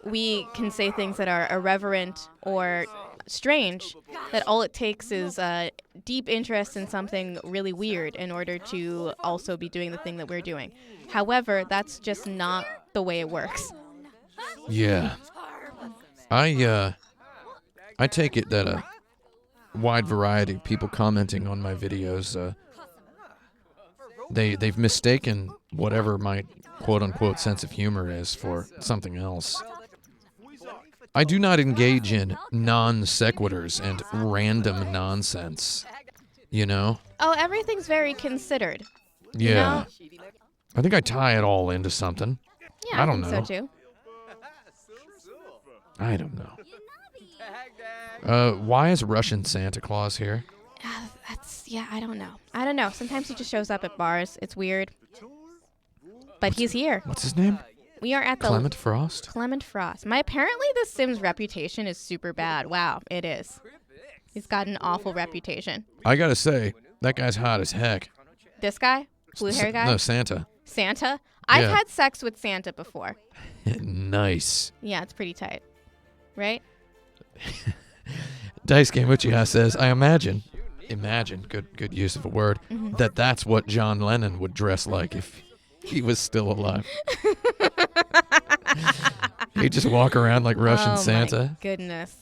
we can say things that are irreverent or strange, that all it takes is a deep interest in something really weird in order to also be doing the thing that we're doing. However, that's just not the way it works. Yeah. I take it that a wide variety of people commenting on my videos, they've mistaken whatever my quote-unquote sense of humor is for something else. I do not engage in non-sequiturs and random nonsense, you know? Oh, everything's very considered. Yeah. I think I tie it all into something. Yeah, I don't think know. so too. I don't know. Why is Russian Santa Claus here? I don't know. Sometimes he just shows up at bars. It's weird. But he's here. What's his name? We are at the Clement Frost? Clement Frost. Apparently the Sim's reputation is super bad. Wow, it is. He's got an awful reputation. I gotta say, that guy's hot as heck. This guy? Blue hair guy? No, Santa. Santa? I've Yeah. had sex with Santa before. Nice. Yeah, it's pretty tight. Right? Dice Game Uchiha says, I imagine, good use of a word, that's what John Lennon would dress like if he was still alive. He'd just walk around like Russian Santa. My goodness.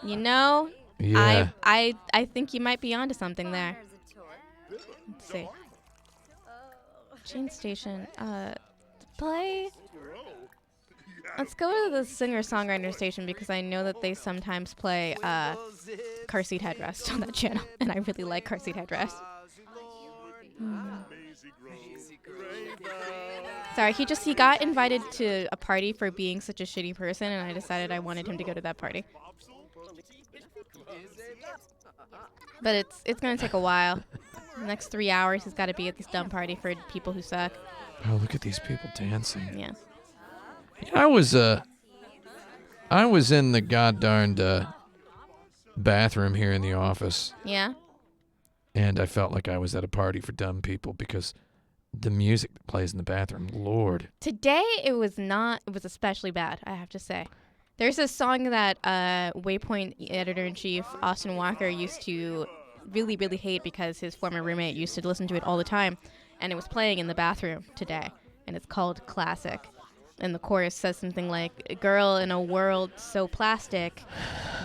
You know, Yeah. I think you might be onto something there. Let's see. Chain Station. Play. Let's go to the singer-songwriter station because I know that they sometimes play Car Seat Headrest on that channel, and I really like Car Seat Headrest. Sorry, he got invited to a party for being such a shitty person, and I decided I wanted him to go to that party. But it's gonna take a while. The next 3 hours, he's got to be at this dumb party for people who suck. Oh, look at these people dancing. Yeah. I was in the goddarned bathroom here in the office, Yeah. and I felt like I was at a party for dumb people because the music that plays in the bathroom, Lord. Today it was especially bad, I have to say. There's a song that Waypoint editor-in-chief Austin Walker used to really, really hate because his former roommate used to listen to it all the time, and it was playing in the bathroom today, and it's called Classic. And the chorus says something like, "Girl in a world so plastic,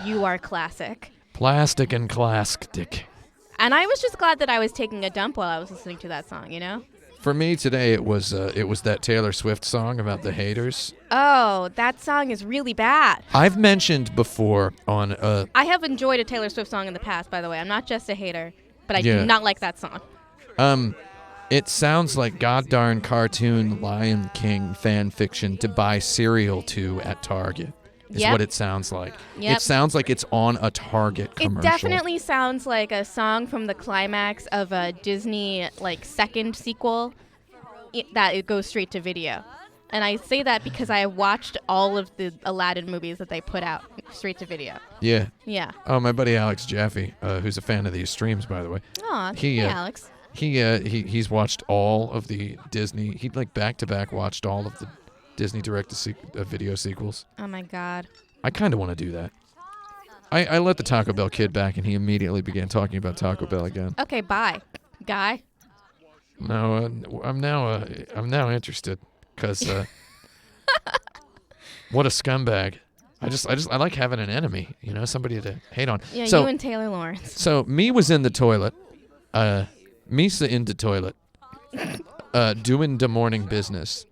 you are classic." Plastic and clastic. And I was just glad that I was taking a dump while I was listening to that song, you know? For me today, it was that Taylor Swift song about the haters. Oh, that song is really bad. I've mentioned before on I have enjoyed a Taylor Swift song in the past, by the way. I'm not just a hater, but I Yeah. do not like that song. It sounds like goddarn cartoon Lion King fan fiction to buy cereal to at Target. Is Yep. what it sounds like. Yep. It sounds like it's on a Target commercial. It definitely sounds like a song from the climax of a Disney second sequel that it goes straight to video. And I say that because I watched all of the Aladdin movies that they put out straight to video. Yeah. Yeah. Oh, my buddy Alex Jaffe, who's a fan of these streams, by the way. Aw, He, hey, Alex. He's watched all of the Disney. He back to back watched all of the Disney direct-to-video sequels. Oh, my God. I kind of want to do that. I let the Taco Bell kid back, and he immediately began talking about Taco Bell again. Okay, bye, guy. No, I'm now interested, because what a scumbag. I like having an enemy, somebody to hate on. Yeah, So, you and Taylor Lawrence. So me was in the toilet, Misa in the toilet, doing the morning business,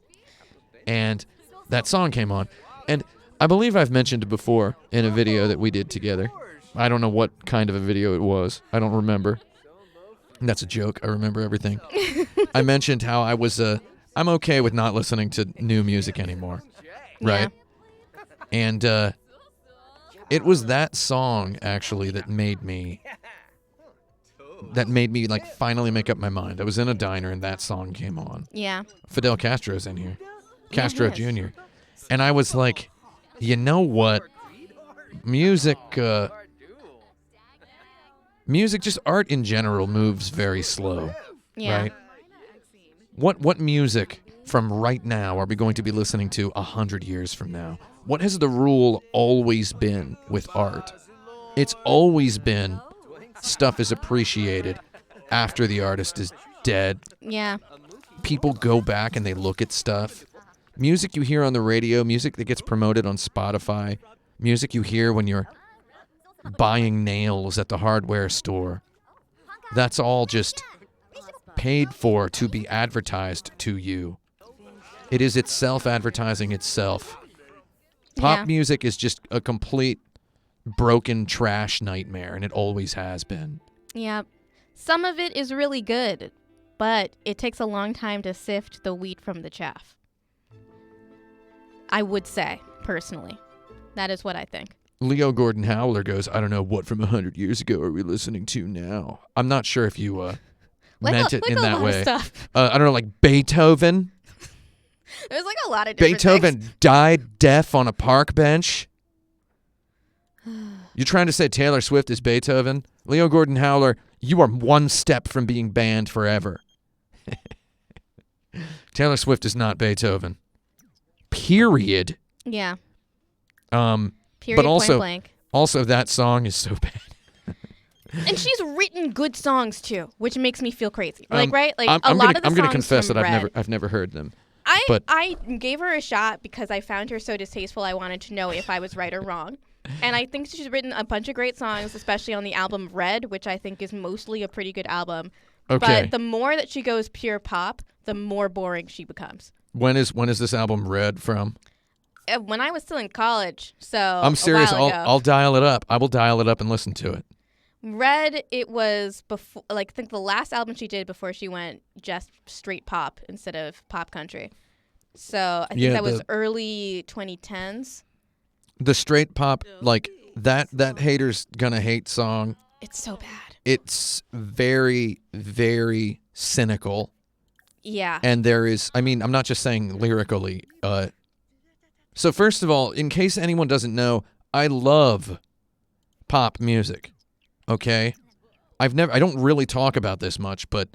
and that song came on, and I believe I've mentioned it before in a video that we did together. I don't know what kind of a video it was. I don't remember. That's a joke. I remember everything. I mentioned how I'm okay with not listening to new music anymore, right? Yeah. And it was that song actually that made me finally make up my mind. I was in a diner and that song came on. Yeah. Fidel Castro's in here. Castro he is. Jr. And I was like, you know what? Music, just art in general moves very slow, Yeah. right? What music from right now are we going to be listening to 100 years from now? What has the rule always been with art? It's always been stuff is appreciated after the artist is dead. Yeah. People go back and they look at stuff. Music you hear on the radio, music that gets promoted on Spotify, music you hear when you're buying nails at the hardware store. That's all just paid for to be advertised to you. It is itself advertising itself. Pop Yeah. music is just a complete broken trash nightmare, and it always has been. Yeah. Some of it is really good, but it takes a long time to sift the wheat from the chaff. I would say, personally. That is what I think. Leo Gordon Howler goes, I don't know, what from 100 years ago are we listening to now? I'm not sure if you meant it in that lot way. Of stuff. I don't know, like Beethoven? There's a lot of different Beethoven things. died deaf on a park bench? You're trying to say Taylor Swift is Beethoven? Leo Gordon Howler, you are one step from being banned forever. Taylor Swift is not Beethoven. Period. Yeah. Period, Period, but also, point blank. Also, that song is so bad. And she's written good songs too, which makes me feel crazy. Right? Like I'm lot of the I'm gonna songs confess from that Red, I've never heard them. I gave her a shot because I found her so distasteful. I wanted to know if I was right or wrong. And I think she's written a bunch of great songs, especially on the album Red, which I think is mostly a pretty good album. Okay. But the more that she goes pure pop, the more boring she becomes. When is this album Red from? When I was still in college, so I'm serious. a while ago. I'll dial it up. I will dial it up and listen to it. Red, it was before, I think the last album she did before she went just straight pop instead of pop country. So I think that was early 2010s. The straight pop, like that Haters Gonna Hate song. It's so bad. It's very, very cynical. Yeah. And there is, I'm not just saying lyrically. So first of all, in case anyone doesn't know, I love pop music. Okay? I don't really talk about this much, but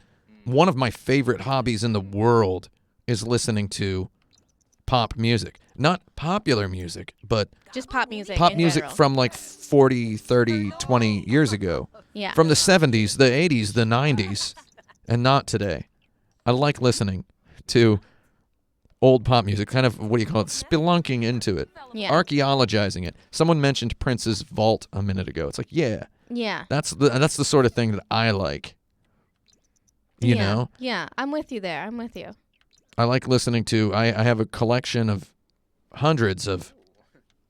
one of my favorite hobbies in the world is listening to pop music. Not popular music, but just pop music. Pop in music general. from like 40, 30, 20 years ago. Yeah. From the 70s, the 80s, the 90s, and not today. I like listening to old pop music, kind of, what do you call it, spelunking into it, Yeah. archaeologizing it. Someone mentioned Prince's vault a minute ago. It's like, yeah, Yeah. that's the sort of thing that I like. You Yeah. know? Yeah. I'm with you there. I'm with you. I like listening to, I have a collection of hundreds of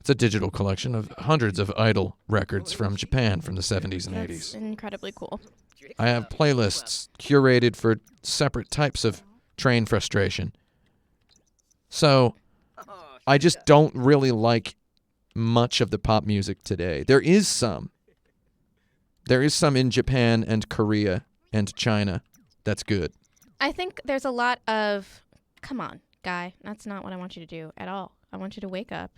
It's a digital collection of hundreds of idol records from Japan from the 70s and That's 80s. incredibly cool. I have playlists curated for separate types of train frustration. So I just don't really like much of the pop music today. There is some. There is some in Japan and Korea and China that's good. I think there's a lot of, come on, guy, that's not what I want you to do at all. I want you to wake up,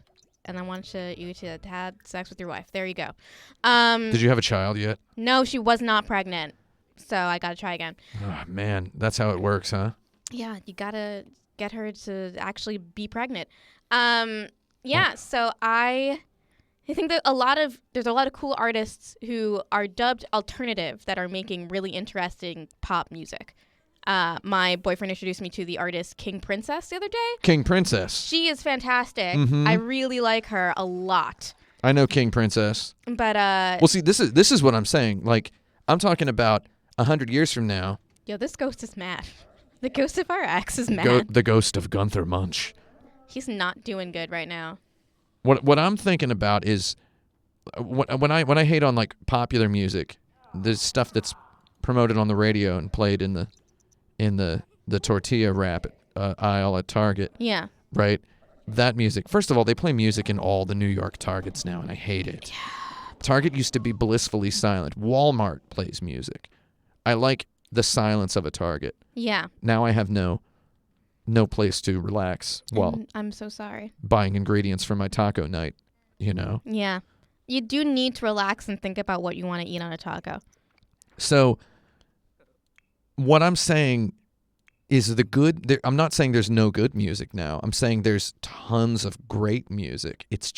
and I want you to have sex with your wife. There you go. Did you have a child yet? No, she was not pregnant, so I got to try again. Oh, man, that's how it works, huh? Yeah, you got to get her to actually be pregnant. Yeah, so I think that there's a lot of cool artists who are dubbed alternative that are making really interesting pop music. My boyfriend introduced me to the artist King Princess the other day. King Princess. She is fantastic. Mhm. I really like her a lot. I know King Princess. But Well, see, this is what I'm saying. Like, I'm talking about 100 years from now. yo, this ghost is mad. The ghost of our ex is mad. The ghost of Gunther Munch. He's not doing good right now. What I'm thinking about is when I hate on like popular music, the stuff that's promoted on the radio and played in the tortilla wrap aisle at Target, Yeah. right? That music. First of all, they play music in all the New York Targets now, and I hate it. Target used to be blissfully silent. Walmart plays music. I like the silence of a Target. Yeah. Now I have no place to relax while I'm so sorry. buying ingredients for my taco night, you know? Yeah. You do need to relax and think about what you want to eat on a taco. So what I'm saying is I'm not saying there's no good music now. I'm saying there's tons of great music. It's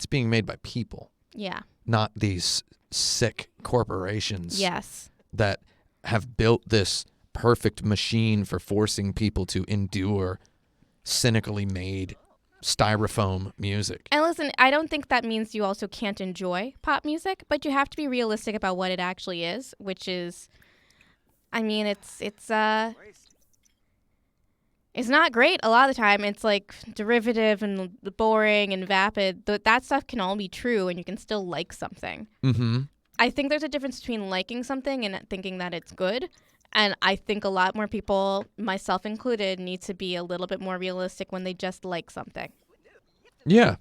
being made by people, Yeah. not these sick corporations Yes. that have built this perfect machine for forcing people to endure cynically made styrofoam music. And listen, I don't think that means you also can't enjoy pop music, but you have to be realistic about what it actually is, which is, I mean, it's not great a lot of the time. It's like derivative and boring and vapid. That stuff can all be true, and you can still like something. Mm-hmm. I think there's a difference between liking something and thinking that it's good. And I think a lot more people, myself included, need to be a little bit more realistic when they just like something. Yeah.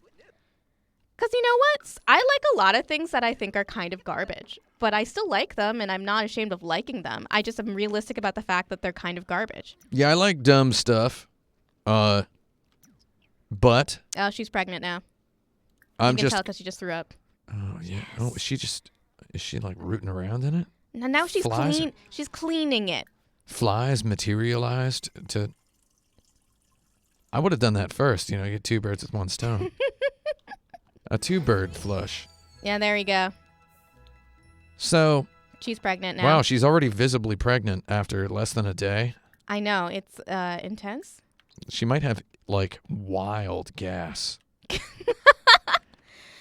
Because you know what? I like a lot of things that I think are kind of garbage. But I still like them, and I'm not ashamed of liking them. I just am realistic about the fact that they're kind of garbage. Yeah, I like dumb stuff. But Oh, she's pregnant now. I'm You can just tell because she just threw up. Oh, yeah. Oh, is she like rooting around in it? Now she's Flies clean. She's cleaning it. Flies materialized to I would have done that first, you get two birds with one stone. A two-bird flush. Yeah, there you go. So, She's pregnant now. wow, she's already visibly pregnant after less than a day. I know. It's intense. She might have like wild gas.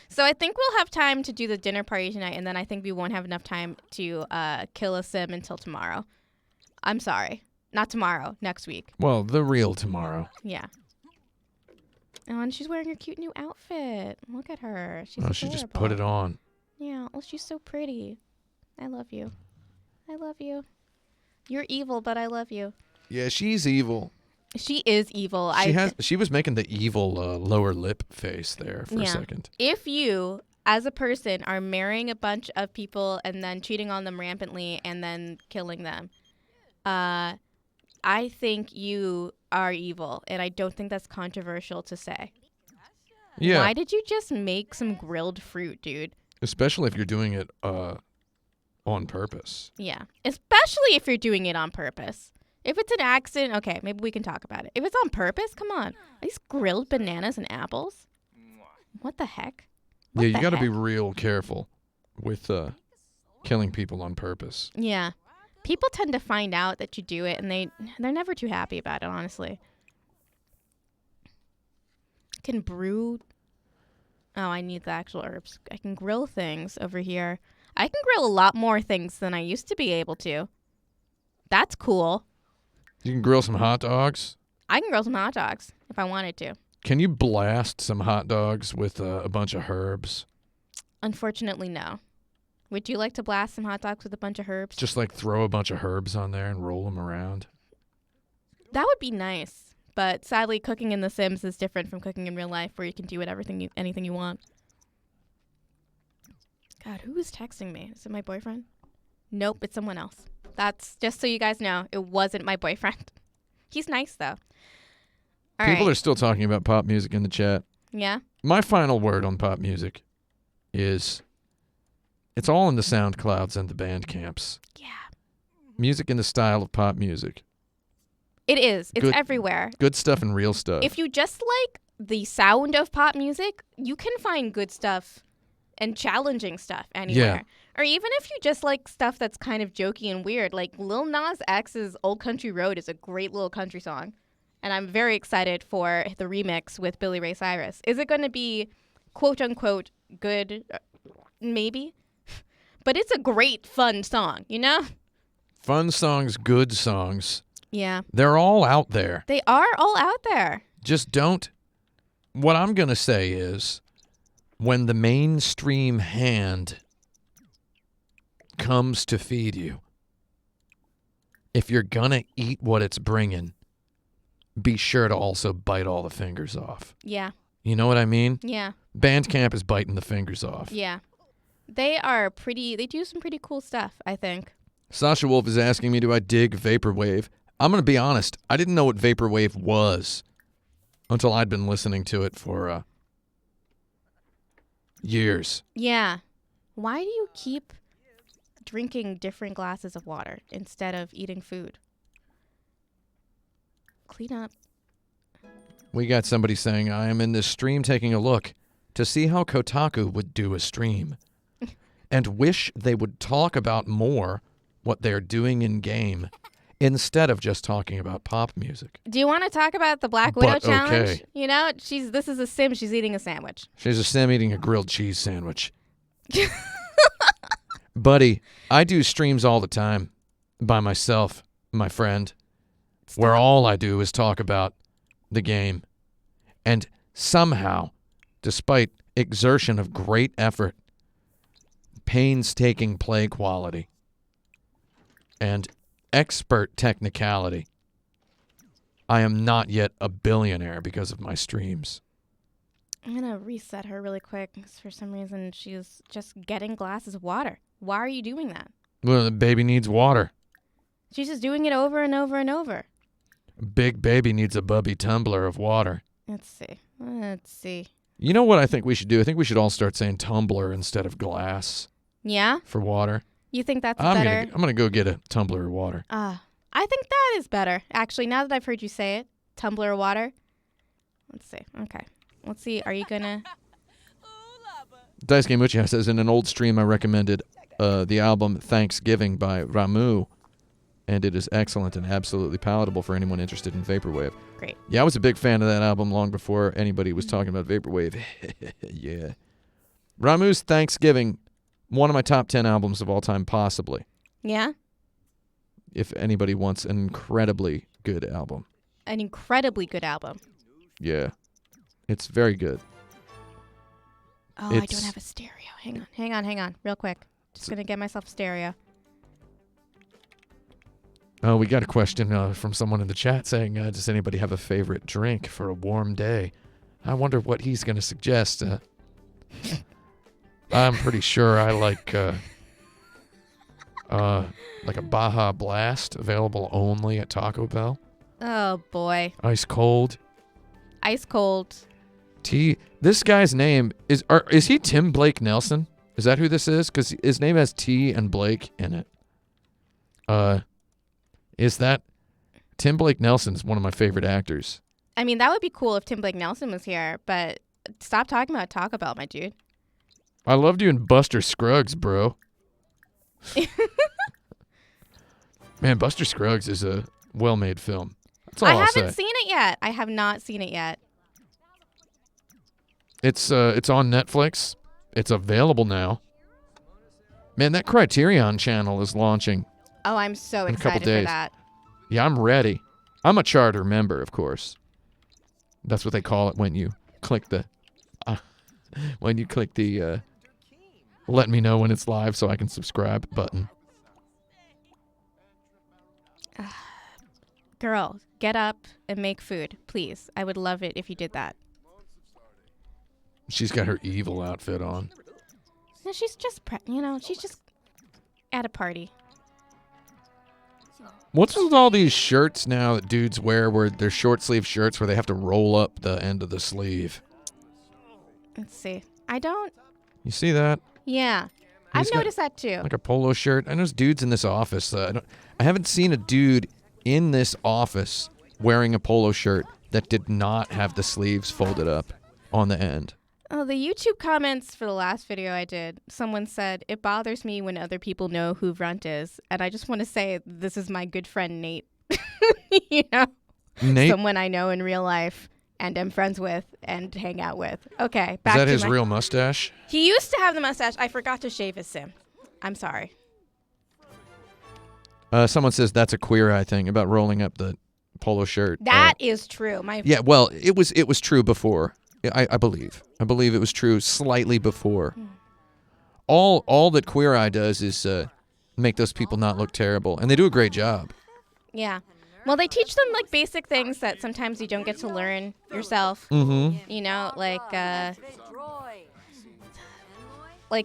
So I think we'll have time to do the dinner party tonight, and then I think we won't have enough time to kill a sim until tomorrow. I'm sorry. Not tomorrow. Next week. Well, the real tomorrow. Yeah. Oh, and she's wearing her cute new outfit. Look at her. She's Oh, she just put it on. Yeah. Oh, she's so pretty. I love you. I love you. You're evil, but I love you. Yeah, she's evil. She is evil. She was making the evil lower lip face there for a second. If you, as a person, are marrying a bunch of people and then cheating on them rampantly and then killing them, I think you are evil, and I don't think that's controversial to say. Yeah. Why did you just make some grilled fruit, dude? Especially if you're doing it on purpose. Yeah. Especially if you're doing it on purpose. If it's an accident, okay, maybe we can talk about it. If it's on purpose, come on. Are these grilled bananas and apples? What the heck? Yeah, you got to be real careful with killing people on purpose. Yeah. People tend to find out that you do it, and they're never too happy about it, honestly. Can brew. Oh, I need the actual herbs. I can grill things over here. I can grill a lot more things than I used to be able to. That's cool. You can grill some hot dogs. I can grill some hot dogs if I wanted to. Can you blast some hot dogs with a bunch of herbs? Unfortunately, no. Would you like to blast some hot dogs with a bunch of herbs? Just like throw a bunch of herbs on there and roll them around. That would be nice. But sadly, cooking in The Sims is different from cooking in real life, where you can do anything you want. God, who is texting me? Is it my boyfriend? Nope, it's someone else. That's just so you guys know, it wasn't my boyfriend. He's nice, though. People are still talking about pop music in the chat. Yeah? My final word on pop music is it's all in the SoundClouds and the Bandcamps. Yeah. Music in the style of pop music. It is. It's everywhere. Good stuff and real stuff. If you just like the sound of pop music, you can find good stuff and challenging stuff anywhere. Yeah. Or even if you just like stuff that's kind of jokey and weird, like Lil Nas X's Old Country Road is a great little country song. And I'm very excited for the remix with Billy Ray Cyrus. Is it going to be quote unquote good? Maybe. But it's a great, fun song, you know? Fun songs, good songs. Yeah. They're all out there. They are all out there. Just don't. What I'm going to say is when the mainstream hand comes to feed you, if you're going to eat what it's bringing, be sure to also bite all the fingers off. Yeah. You know what I mean? Yeah. Bandcamp is biting the fingers off. Yeah. They do some pretty cool stuff, I think. Sasha Wolf is asking me, do I dig Vaporwave? I'm going to be honest. I didn't know what Vaporwave was until I'd been listening to it for years. Yeah. Why do you keep drinking different glasses of water instead of eating food? Clean up. We got somebody saying, I am in this stream taking a look to see how Kotaku would do a stream and wish they would talk about more what they're doing in game instead of just talking about pop music. Do you want to talk about the Black Widow challenge? Okay. You know, this is a sim. She's eating a sandwich. She's a sim eating a grilled cheese sandwich. Buddy, I do streams all the time by myself, my friend, where all I do is talk about the game. And somehow, despite exertion of great effort, painstaking play quality, and expert technicality, I am not yet a billionaire because of my streams. I'm going to reset her really quick because for some reason she's just getting glasses of water. Why are you doing that? Well, the baby needs water. She's just doing it over and over and over. Big baby needs a bubby tumbler of water. Let's see. You know what I think we should do? I think we should all start saying tumbler instead of glass. Yeah? For water. You think that's better? I'm going to go get a tumbler of water. I think that is better. Actually, now that I've heard you say it, tumbler of water. Let's see. Okay. Let's see. Are you going to... Dice Game Uchiha says, in an old stream I recommended the album Thanksgiving by Ramu, and it is excellent and absolutely palatable for anyone interested in Vaporwave. Great. Yeah, I was a big fan of that album long before anybody was talking about Vaporwave. Yeah. Ramu's Thanksgiving, one of my top 10 albums of all time, possibly. Yeah? If anybody wants an incredibly good album. An incredibly good album. Yeah. It's very good. Oh, I don't have a stereo. Hang on, real quick. Just going to get myself a stereo. Oh, we got a question from someone in the chat saying, does anybody have a favorite drink for a warm day? I wonder what he's going to suggest. I'm pretty sure I like a Baja Blast, available only at Taco Bell. Oh, boy. Ice cold. Ice cold. This guy's name is he Tim Blake Nelson? Is that who this is? Because his name has T and Blake in it. Is that Tim Blake Nelson's one of my favorite actors? I mean, that would be cool if Tim Blake Nelson was here, but stop talking about Taco Bell, my dude. I loved you in Buster Scruggs, bro. Man, Buster Scruggs is a well-made film. That's all I'll say. I haven't seen it yet. I have not seen it yet. It's on Netflix. It's available now. Man, that Criterion channel is launching. Oh, I'm so in a couple excited days. for that. Yeah, I'm ready. I'm a charter member, of course. That's what they call it when you click the let me know when it's live so I can subscribe button. Girl, get up and make food, please. I would love it if you did that. She's got her evil outfit on. No, she's just, she's just at a party. What's with all these shirts now that dudes wear where they're short sleeve shirts where they have to roll up the end of the sleeve? Let's see. I don't. You see that? Yeah. He's I've noticed that too. Like a polo shirt. I know there's dudes in this office. I haven't seen a dude in this office wearing a polo shirt that did not have the sleeves folded up on the end. Oh, the YouTube comments for the last video I did, someone said, it bothers me when other people know who Runt is. And I just want to say, this is my good friend, Nate. Nate? Someone I know in real life and am friends with and hang out with. Okay, back Is that to his real mustache? He used to have the mustache. I forgot to shave his sim. I'm sorry. Someone says that's a Queer Eye thing about rolling up the polo shirt. That is true. Yeah, well, it was true before. I believe. I believe it was true slightly before. All that Queer Eye does is make those people not look terrible, and they do a great job. Yeah. Well, they teach them like basic things that sometimes you don't get to learn yourself. Mm-hmm. You know, like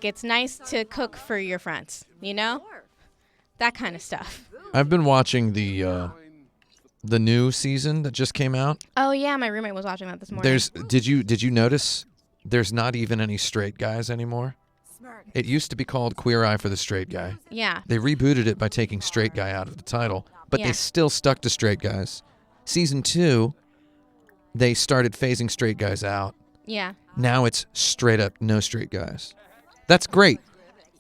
it's nice to cook for your friends. You know, that kind of stuff. I've been watching the new season that just came out. Oh yeah, my roommate was watching that this morning. Did you notice there's not even any straight guys anymore? It used to be called Queer Eye for the Straight Guy. Yeah. They rebooted it by taking straight guy out of the title, but they still stuck to straight guys. Season 2, they started phasing straight guys out. Yeah. Now it's straight up no straight guys. That's great.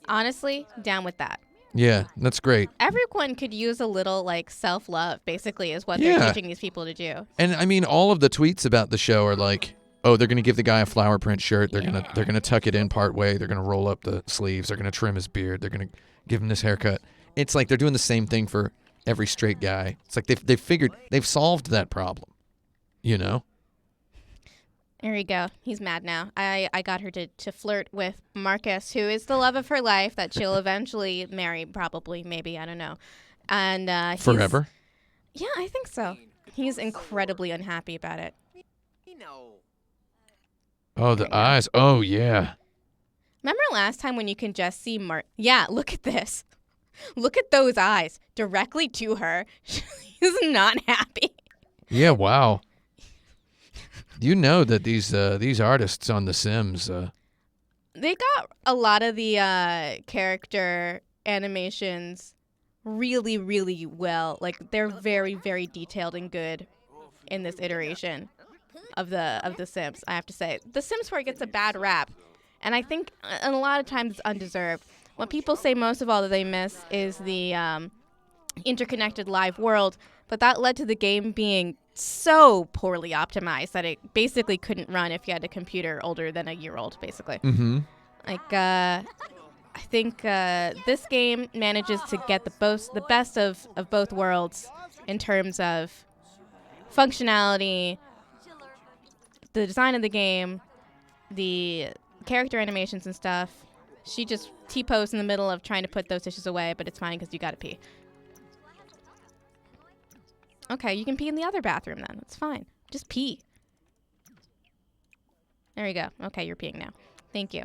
Honestly, down with that. Yeah, that's great. Everyone could use a little like self-love, basically, is what they're teaching these people to do. And I mean, all of the tweets about the show are like, oh, they're gonna give the guy a flower print shirt. They're gonna tuck it in part way. They're gonna roll up the sleeves. They're gonna trim his beard. They're gonna give him this haircut. It's like they're doing the same thing for every straight guy. It's like they've solved that problem. You know. There you go. He's mad now. I got her to flirt with Marcus, who is the love of her life that she'll eventually marry, probably, maybe, I don't know. And forever? Yeah, I think so. He's incredibly unhappy about it. Oh, the eyes. Oh, yeah. Remember last time when you can just see Yeah, look at this. Look at those eyes directly to her. She's not happy. Yeah, wow. You know that these artists on The Sims, they got a lot of the character animations really, really well. Like they're very, very detailed and good in this iteration of the Sims. I have to say, The Sims 4 gets a bad rap, and I think a lot of times it's undeserved. What people say most of all that they miss is the interconnected live world, but that led to the game being so poorly optimized that it basically couldn't run if you had a computer older than a year old, basically. Mm-hmm. Like, I think this game manages to get the best of both worlds in terms of functionality, the design of the game, the character animations and stuff. She just T-posed in the middle of trying to put those dishes away, but it's fine because you gotta pee. Okay, you can pee in the other bathroom then. It's fine. Just pee. There you go. Okay, you're peeing now. Thank you.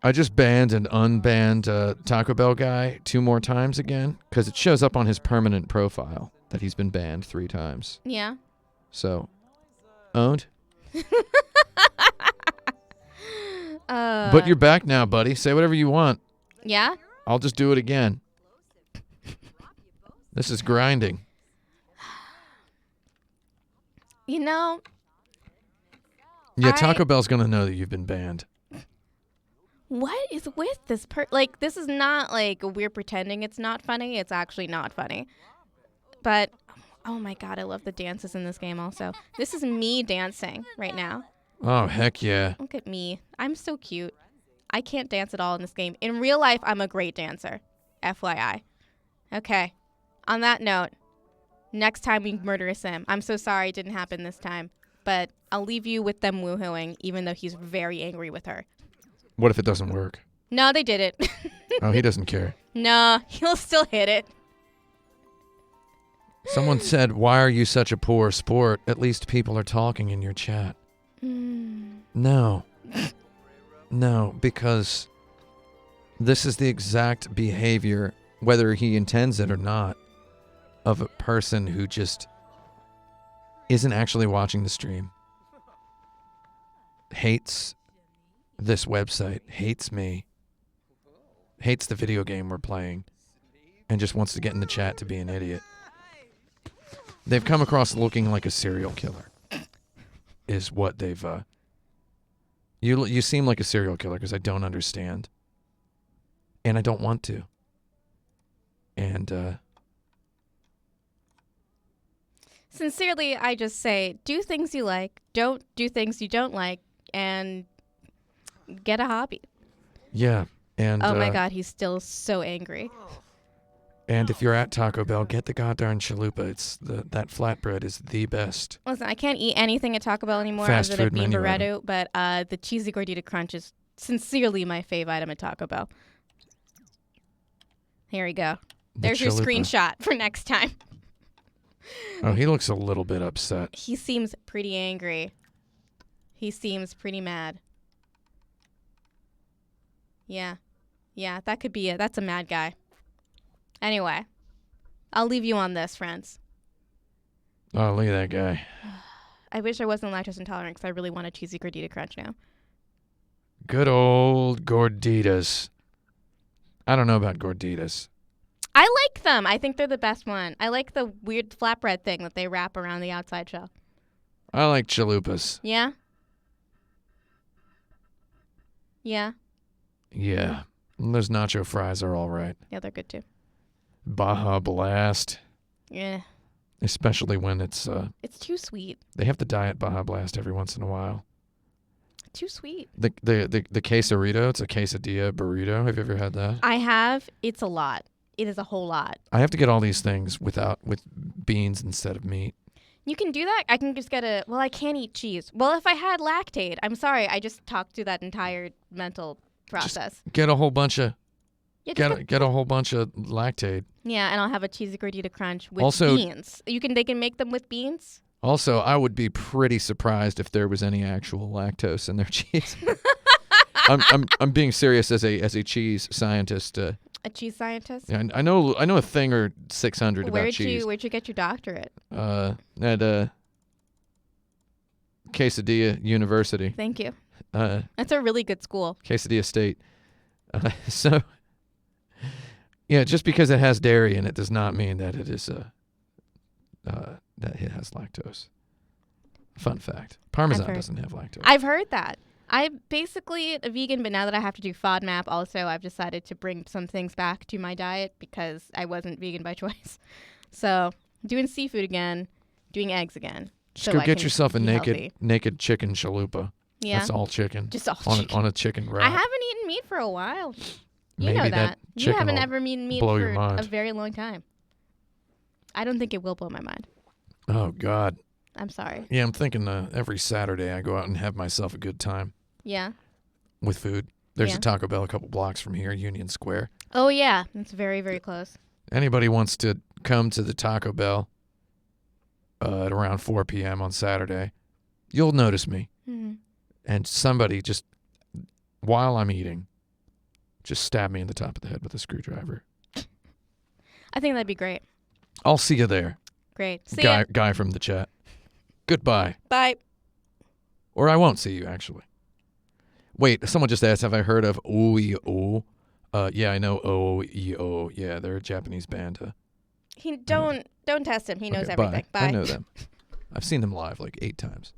I just banned and unbanned Taco Bell guy 2 more times again because it shows up on his permanent profile that he's been banned 3 times. Yeah. So, owned. But you're back now, buddy. Say whatever you want. Yeah? I'll just do it again. This is grinding. You know. Yeah, Taco Bell's going to know that you've been banned. What is with this like, this is not like we're pretending it's not funny. It's actually not funny. But, oh my God, I love the dances in this game also. This is me dancing right now. Oh, heck yeah. Look at me. I'm so cute. I can't dance at all in this game. In real life, I'm a great dancer. FYI. Okay. On that note, next time we murder a sim. I'm so sorry it didn't happen this time. But I'll leave you with them woohooing, even though he's very angry with her. What if it doesn't work? No, they did it. Oh, he doesn't care. No, he'll still hit it. Someone said, "Why are you such a poor sport? At least people are talking in your chat." No. No, because this is the exact behavior, whether he intends it or not, of a person who just isn't actually watching the stream. Hates this website, hates me, hates the video game we're playing, and just wants to get in the chat to be an idiot. They've come across looking like a serial killer, is what they've... You seem like a serial killer because I don't understand. And I don't want to. And, Sincerely, I just say, do things you like, don't do things you don't like, and get a hobby. Yeah, and... Oh my god, he's still so angry. And if you're at Taco Bell, get the goddamn chalupa. That flatbread is the best. Listen, I can't eat anything at Taco Bell anymore Fast other than food bean menu burrito, but the cheesy gordita crunch is sincerely my fave item at Taco Bell. Here we go. There's your screenshot for next time. Oh, he looks a little bit upset. He seems pretty angry. He seems pretty mad. Yeah. Yeah, that could be it. That's a mad guy. Anyway, I'll leave you on this, friends. Oh, look at that guy. I wish I wasn't lactose intolerant because I really want a cheesy gordita crunch now. Good old gorditas. I don't know about gorditas. I like them. I think they're the best one. I like the weird flatbread thing that they wrap around the outside shell. I like chalupas. Yeah? Yeah? Yeah. Those nacho fries are all right. Yeah, they're good too. Baja Blast. Yeah. Especially when it's... It's too sweet. They have the diet Baja Blast every once in a while. Too sweet. The quesarito, it's a quesadilla burrito. Have you ever had that? I have. It's a lot. It is a whole lot. I have to get all these things with beans instead of meat. You can do that. I can just get well, I can't eat cheese. Well, if I had lactate, I'm sorry. I just talked through that entire mental process. Just get a whole bunch of... Yeah, Get a whole bunch of lactate. Yeah, and I'll have a cheesy gordita crunch with Also, beans. They can make them with beans. Also, I would be pretty surprised if there was any actual lactose in their cheese. I'm being serious as a cheese scientist. A cheese scientist? Yeah, I know a thing or 600 about cheese. Where'd you get your doctorate? At Quesadilla University. Thank you. That's a really good school. Quesadilla State. So, yeah, just because it has dairy in it does not mean that it is that it has lactose. Fun fact: Parmesan doesn't have lactose. I've heard that. I'm basically a vegan, but now that I have to do FODMAP, also I've decided to bring some things back to my diet because I wasn't vegan by choice. So doing seafood again, doing eggs again. Just go get yourself a naked chicken chalupa. Yeah, that's all chicken. Just all chicken. On a chicken wrap. I haven't eaten meat for a while. You Maybe know that. You haven't ever eaten meat for a very long time. I don't think it will blow my mind. Oh, God. I'm sorry. Yeah, I'm thinking every Saturday I go out and have myself a good time. Yeah. With food. There's a Taco Bell a couple blocks from here, Union Square. Oh, yeah. It's very, very close. Anybody wants to come to the Taco Bell at around 4 p.m. on Saturday, you'll notice me. Mm-hmm. And somebody just, while I'm eating, just stab me in the top of the head with a screwdriver. I think that'd be great. I'll see you there. Great. See ya. Guy from the chat. Goodbye. Bye. Or I won't see you, actually. Wait, someone just asked, have I heard of OEO? Yeah, I know OEO. Yeah, they're a Japanese band. Don't test him. He knows everything. Bye. I know them. I've seen them live like 8 times.